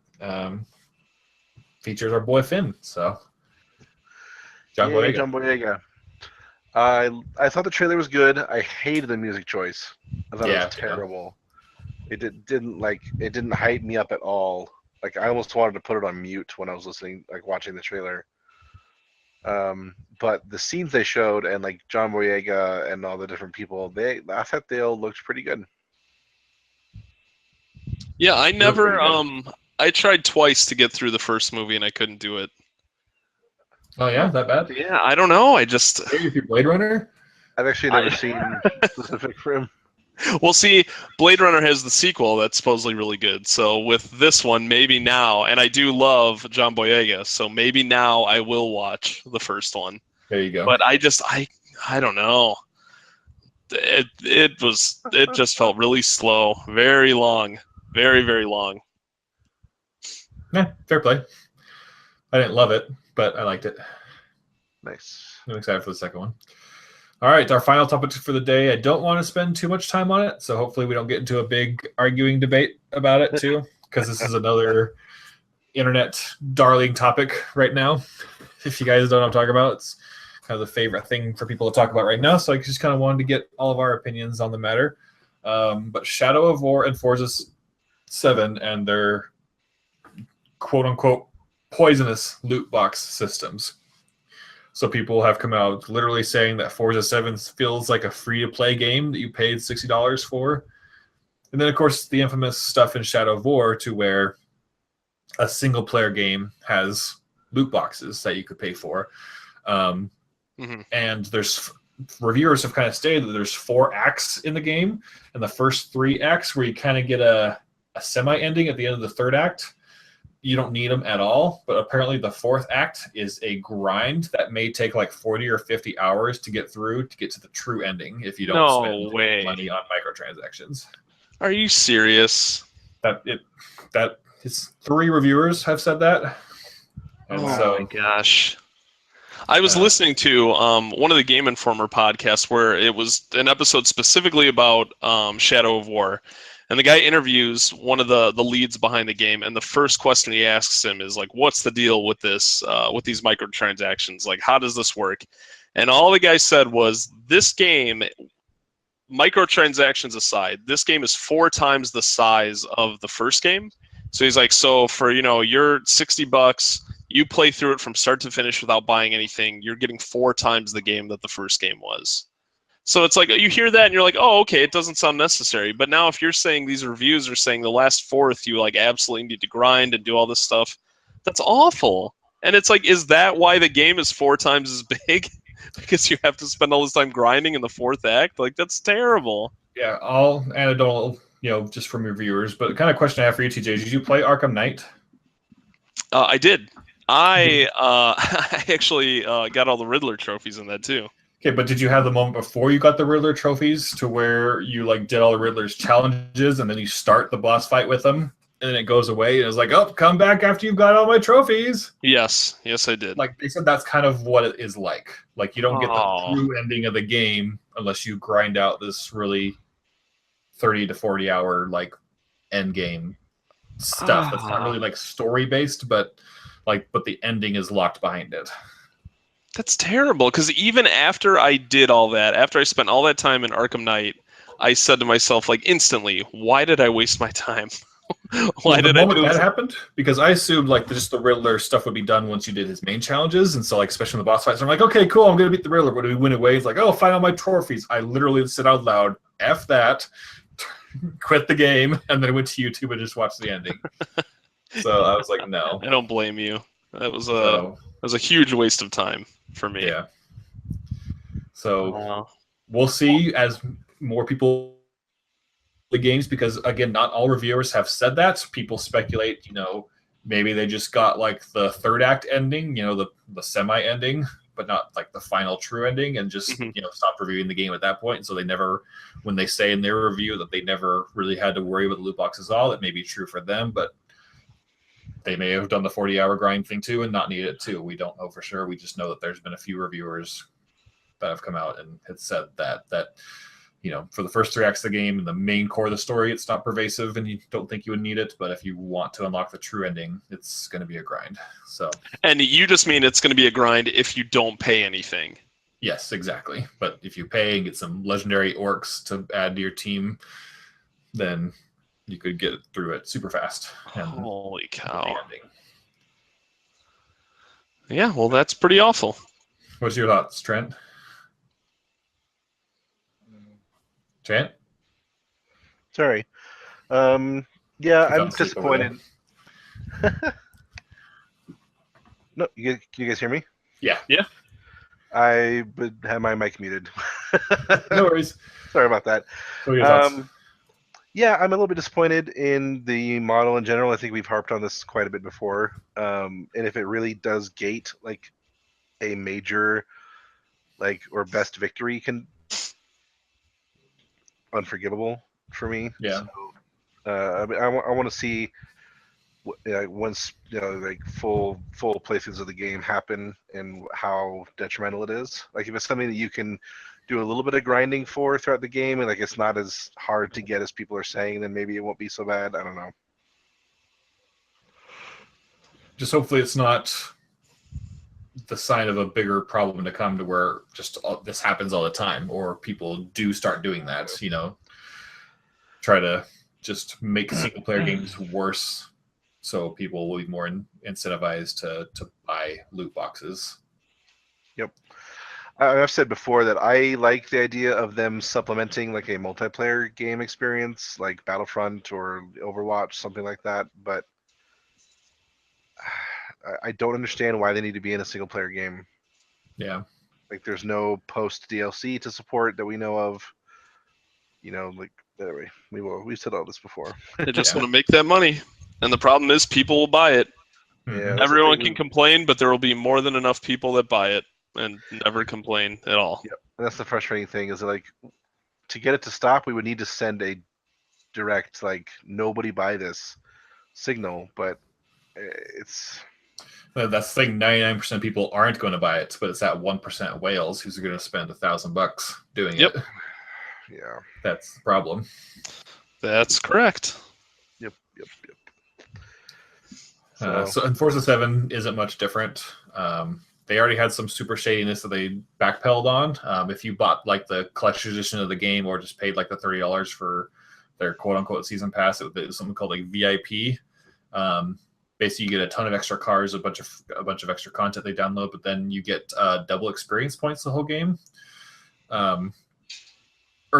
features our boy Finn. So John Boyega. John Boyega. I thought the trailer was good. I hated the music choice. I thought it was terrible. It didn't hype me up at all. Like I almost wanted to put it on mute when I was watching the trailer. But the scenes they showed and like John Boyega and all the different people, I thought they all looked pretty good. Yeah, I never. I tried twice to get through the first movie and I couldn't do it. Oh yeah, that bad? Yeah, I don't know. I just. If you're Blade Runner. I've actually never seen Pacific Rim. Well, see, Blade Runner has the sequel that's supposedly really good. So with this one, maybe now, and I do love John Boyega, so maybe now I will watch the first one. There you go. But I don't know. It just felt really slow, very long, very, very long. Yeah, fair play. I didn't love it, but I liked it. Nice. I'm excited for the second one. All right, our final topic for the day. I don't want to spend too much time on it, so hopefully we don't get into a big arguing debate about it too, because this is another internet darling topic right now. If you guys don't know what I'm talking about, it's kind of the favorite thing for people to talk about right now, so I just kind of wanted to get all of our opinions on the matter. But Shadow of War and Forza 7 and their quote-unquote poisonous loot box systems. So people have come out literally saying that Forza 7 feels like a free-to-play game that you paid $60 for. And then, of course, the infamous stuff in Shadow of War to where a single-player game has loot boxes that you could pay for. And there's reviewers have kind of stated that there's 4 acts in the game, and the first 3 acts where you kind of get a semi-ending at the end of the 3rd act, you don't need them at all. But apparently the 4th act is a grind that may take like 40 or 50 hours to get through to get to the true ending if you don't spend money on microtransactions. Are you serious? That 3 reviewers have said that. And my gosh. I was listening to one of the Game Informer podcasts where it was an episode specifically about Shadow of War. And the guy interviews one of the leads behind the game, and the first question he asks him is like, what's the deal with this, with these microtransactions? Like, how does this work? And all the guy said was, this game, microtransactions aside, this game is 4 times the size of the first game. So he's like, so for, your $60, you play through it from start to finish without buying anything, you're getting 4 times the game that the first game was. So it's like, you hear that and you're like, oh, okay, it doesn't sound necessary. But now if you're saying these reviews are saying the last 4th you like absolutely need to grind and do all this stuff, that's awful. And it's like, is that why the game is 4 times as big? Because you have to spend all this time grinding in the 4th act? Like, that's terrible. Yeah, all anecdotal, just from reviewers. But the kind of question I have for you, TJ, did you play Arkham Knight? I did. I actually got all the Riddler trophies in that too. Okay, but did you have the moment before you got the Riddler trophies to where you like did all the Riddler's challenges and then you start the boss fight with them and then it goes away and it's like, oh, come back after you've got all my trophies? Yes, I did. Like they said, that's kind of what it is like. Like you don't get the true ending of the game unless you grind out this really 30 to 40 hour like end game stuff. That's not really like story based, but the ending is locked behind it. That's terrible, because even after I did all that, after I spent all that time in Arkham Knight, I said to myself, like, instantly, why did I waste my time? Why did I do that happened? Because I assumed, like, just the Riddler stuff would be done once you did his main challenges, and so, like, especially in the boss fights, I'm like, okay, cool, I'm going to beat the Riddler. But we win away, it's like, oh, find all my trophies. I literally said out loud, F that, quit the game, and then I went to YouTube and just watched the ending. So I was like, no. I don't blame you. That was a huge waste of time for me. Yeah. So we'll see as more people the games, because again, not all reviewers have said that. People speculate, maybe they just got like the 3rd act ending, the semi-ending, but not like the final true ending, and just stop reviewing the game at that point. And so they never, when they say in their review that they never really had to worry about the loot boxes at all, it may be true for them, but they may have done the 40-hour grind thing too and not need it too. We don't know for sure. We just know that there's been a few reviewers that have come out and had said that for the first 3 acts of the game and the main core of the story, it's not pervasive and you don't think you would need it. But if you want to unlock the true ending, it's going to be a grind. So. And you just mean it's going to be a grind if you don't pay anything. Yes, exactly. But if you pay and get some legendary orcs to add to your team, then you could get through it super fast. Holy cow. Yeah, well, that's pretty awful. What's your thoughts, Trent? Sorry. Yeah, I'm disappointed. No, you guys hear me? Yeah. I would have my mic muted. No worries. Sorry about that. What are your thoughts? Yeah, I'm a little bit disappointed in the model in general. I think we've harped on this quite a bit before. And if it really does gate like a major, or best victory, can unforgivable for me. Yeah. So, I want to see once full playthroughs of the game happen and how detrimental it is. Like if it's something that you can do a little bit of grinding for throughout the game and it's not as hard to get as people are saying, then maybe it won't be so bad. I don't know. Just hopefully it's not the sign of a bigger problem to come, to where just this happens all the time, or people do start doing that, try to just make single player games worse so people will be more incentivized to buy loot boxes. Yep. I've said before that I like the idea of them supplementing like a multiplayer game experience, like Battlefront or Overwatch, something like that. But I don't understand why they need to be in a single player game. Yeah. Like, there's no post DLC to support that we know of. Like, anyway, we've said all this before. They just Yeah. want to make that money, and the problem is people will buy it. Yeah, Mhm. that's the Everyone thing. can complain, but there will be more than enough people that buy it and never complain at all. Yep. And that's the frustrating thing is that, like, to get it to stop, we would need to send a direct, like, nobody buy this signal. But it's That's the thing. 99% of people aren't going to buy it, but it's that 1% whales who's going to spend $1,000 doing Yep. it. yeah. That's the problem. That's correct. Yep. So and Forza 7 isn't much different. They already had some super shadiness that they backpedaled on. If you bought like the collection edition of the game or just paid like the $30 for their quote unquote season pass, it was something called like VIP. Basically, you get a ton of extra cars, a bunch of extra content they download, but then you get double experience points the whole game, or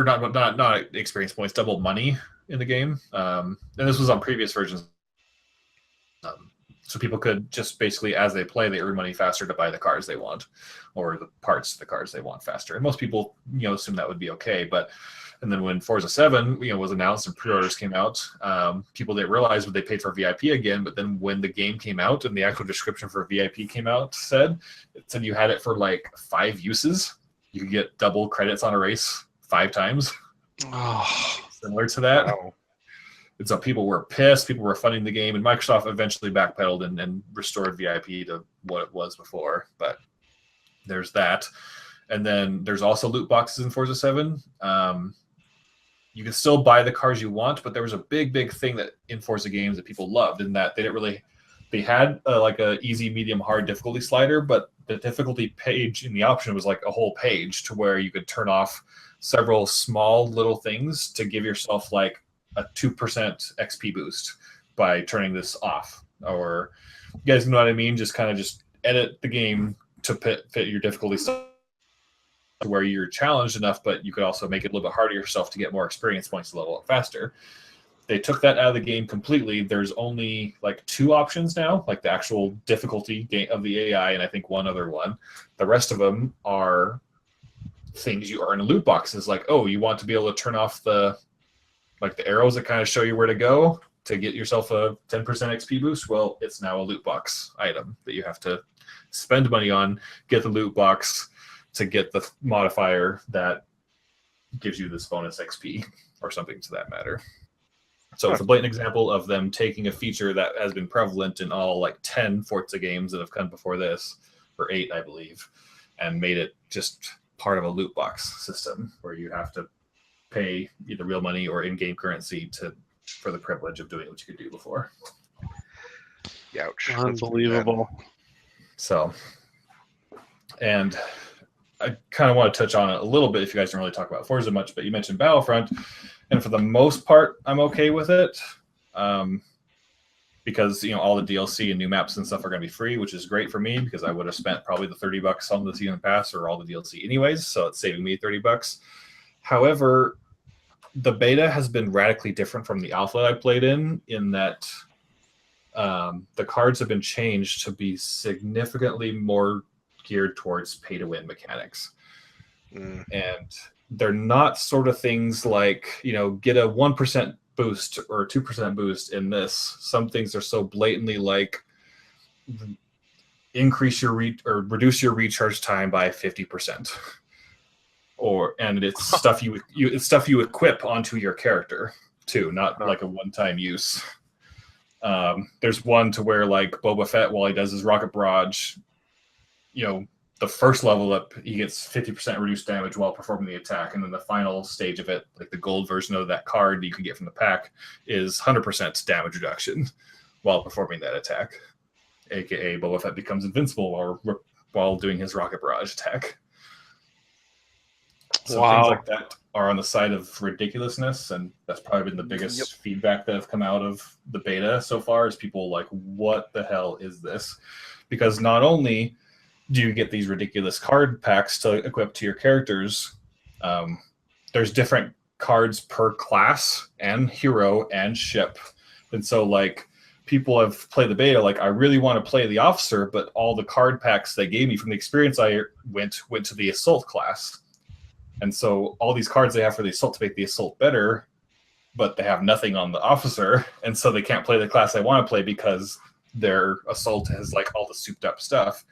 not experience points, double money in the game. And this was on previous versions. So people could just basically, as they play, they earn money faster to buy the cars they want, or the parts of the cars they want faster. And most people, assume that would be okay. And then when Forza 7, was announced and pre-orders came out, people didn't realize what they paid for VIP again. But then when the game came out and the actual description for VIP came out, it said you had it for like 5 uses. You could get double credits on a race 5 times. Oh, Similar to that. Wow. And so people were pissed. People were funding the game, and Microsoft eventually backpedaled and restored VIP to what it was before. But there's that. And then there's also loot boxes in Forza 7. You can still buy the cars you want, but there was a big thing that in Forza games that people loved, in that they had like a easy, medium, hard difficulty slider, but the difficulty page in the option was like a whole page to where you could turn off several small little things to give yourself like a 2% XP boost by turning this off. Or you guys know what I mean? Just edit the game to fit your difficulty style where you're challenged enough, but you could also make it a little bit harder yourself to get more experience points to level up faster. They took that out of the game completely. There's only like 2 options now, like the actual difficulty of the AI, and I think one other one. The rest of them are things you earn in loot boxes. Like, oh, you want to be able to turn off the arrows that kind of show you where to go to get yourself a 10% XP boost. Well, it's now a loot box item that you have to spend money on, get the loot box to get the modifier that gives you this bonus XP or something to that matter. So it's a blatant example of them taking a feature that has been prevalent in all like 10 Forza games that have come before this, or 8, I believe, and made it just part of a loot box system where you have to pay either real money or in-game currency for the privilege of doing what you could do before. Ouch. unbelievable. So, and I kind of want to touch on it a little bit if you guys don't really talk about Forza much, but you mentioned Battlefront, and for the most part, I'm okay with it because all the DLC and new maps and stuff are going to be free, which is great for me because I would have spent probably the $30 on the season pass or all the DLC anyways, so it's saving me $30. However, the beta has been radically different from the alpha I played in that the cards have been changed to be significantly more geared towards pay-to-win mechanics. And they're not sort of things like, get a 1% boost or a 2% boost in this. Some things are so blatantly like increase your or reduce your recharge time by 50%. And it's stuff it's stuff you equip onto your character too, not like a one-time use. There's one to where like Boba Fett, while he does his rocket barrage, the first level up, he gets 50% reduced damage while performing the attack, and then the final stage of it, like the gold version of that card that you can get from the pack, is 100% damage reduction while performing that attack. AKA Boba Fett becomes invincible while doing his rocket barrage attack. So things like that are on the side of ridiculousness, and that's probably been the biggest feedback that have come out of the beta so far is people like, what the hell is this? Because not only do you get these ridiculous card packs to equip to your characters. There's different cards per class and hero and ship. And so like people have played the beta, like I really want to play the officer, but all the card packs they gave me from the experience I went to the assault class. And so all these cards they have for the assault to make the assault better, but they have nothing on the officer. And so they can't play the class I want to play because their assault has like all the souped up stuff.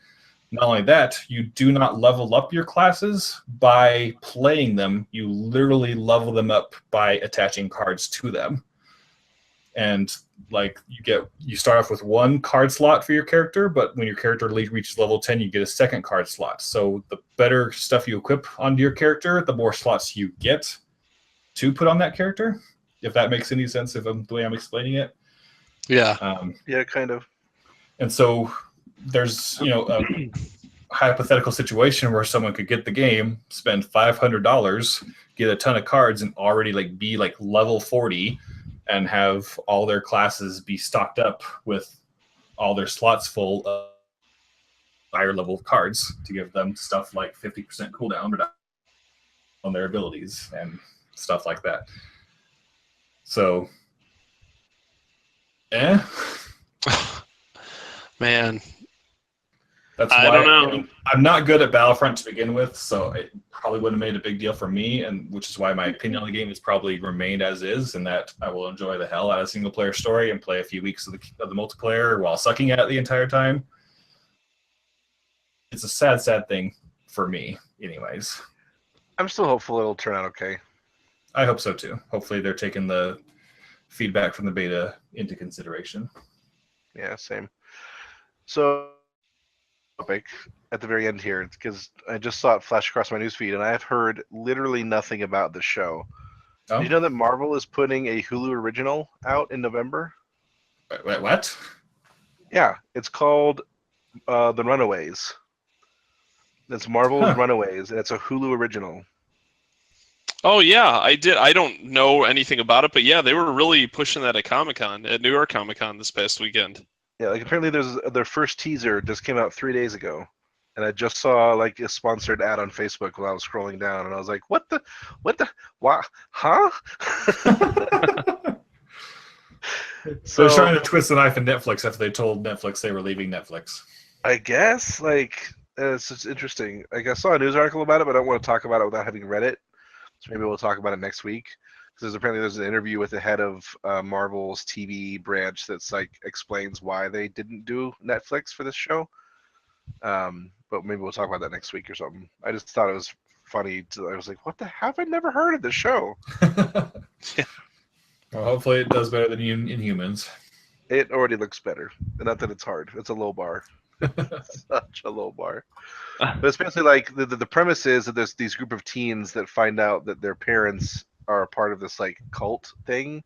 Not only that, you do not level up your classes by playing them. You literally level them up by attaching cards to them. And like you start off with one card slot for your character, but when your character reaches level 10, you get a second card slot. So the better stuff you equip onto your character, the more slots you get to put on that character. If that makes any sense, the way I'm explaining it. Yeah. Yeah, kind of. And so there's, a hypothetical situation where someone could get the game, spend $500, get a ton of cards, and already be level 40, and have all their classes be stocked up with all their slots full of higher level cards to give them stuff like 50% cooldown on their abilities and stuff like that. So, man, that's I why don't know. I'm not good at Battlefront to begin with, so it probably wouldn't have made a big deal for me, and which is why my opinion on the game has probably remained as is, and that I will enjoy the hell out of a single player story and play a few weeks of the multiplayer while sucking at it the entire time. It's a sad thing for me, anyways. I'm still hopeful it'll turn out okay. I hope so too. Hopefully they're taking the feedback from the beta into consideration. Yeah, same. So, topic at the very end here, because I just saw it flash across my newsfeed, and I have heard literally nothing about the show. Oh? Do you know that Marvel is putting a Hulu original out in November? Wait, what? Yeah, it's called The Runaways. It's Marvel's Runaways, and it's a Hulu original. Oh yeah, I did. I don't know anything about it, but yeah, they were really pushing that at Comic-Con, at New York Comic-Con this past weekend. Yeah, apparently their first teaser just came out 3 days ago, and I just saw a sponsored ad on Facebook while I was scrolling down, and I was like, what the, why, huh? So they're trying to twist the knife in Netflix after they told Netflix they were leaving Netflix. I guess, it's just interesting. I saw a news article about it, but I don't want to talk about it without having read it. So maybe we'll talk about it next week. Because there's an interview with the head of Marvel's TV branch that's explains why they didn't do Netflix for this show. But maybe we'll talk about that next week or something. I just thought it was funny. I was like, what the hell? I've never heard of this show. Well, hopefully it does better than Inhumans. It already looks better. Not that it's hard. It's a low bar. Such a low bar. But it's basically the premise is that there's these group of teens that find out that their parents are a part of this cult thing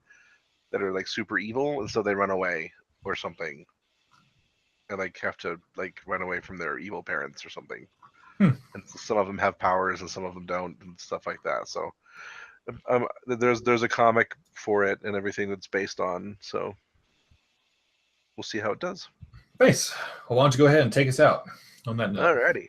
that are super evil, and so they run away or something, and have to run away from their evil parents or something. And some of them have powers and some of them don't, and stuff like that. So there's a comic for it and everything that's based on. So we'll see how it does. Nice. Well, why don't you go ahead and take us out on that note? Alrighty.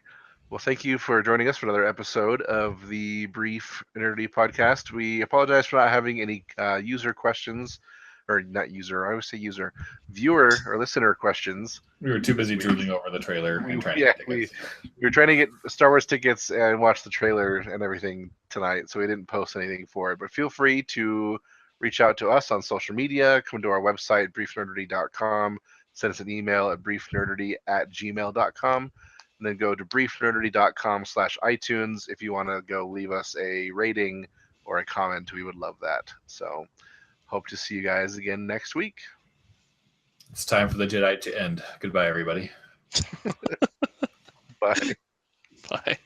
Well, thank you for joining us for another episode of the Brief Nerdity podcast. We apologize for not having any user questions, or not user, I always say user, viewer or listener questions. We were too busy drooling over the trailer and trying to get tickets. We were trying to get Star Wars tickets and watch the trailer and everything tonight, so we didn't post anything for it. But feel free to reach out to us on social media, come to our website, briefnerddity.com, send us an email at briefnerddity@gmail.com. And then go to briefnerddity.com/iTunes if you want to go leave us a rating or a comment. We would love that. So hope to see you guys again next week. It's time for the Jedi to end. Goodbye, everybody. Bye. Bye.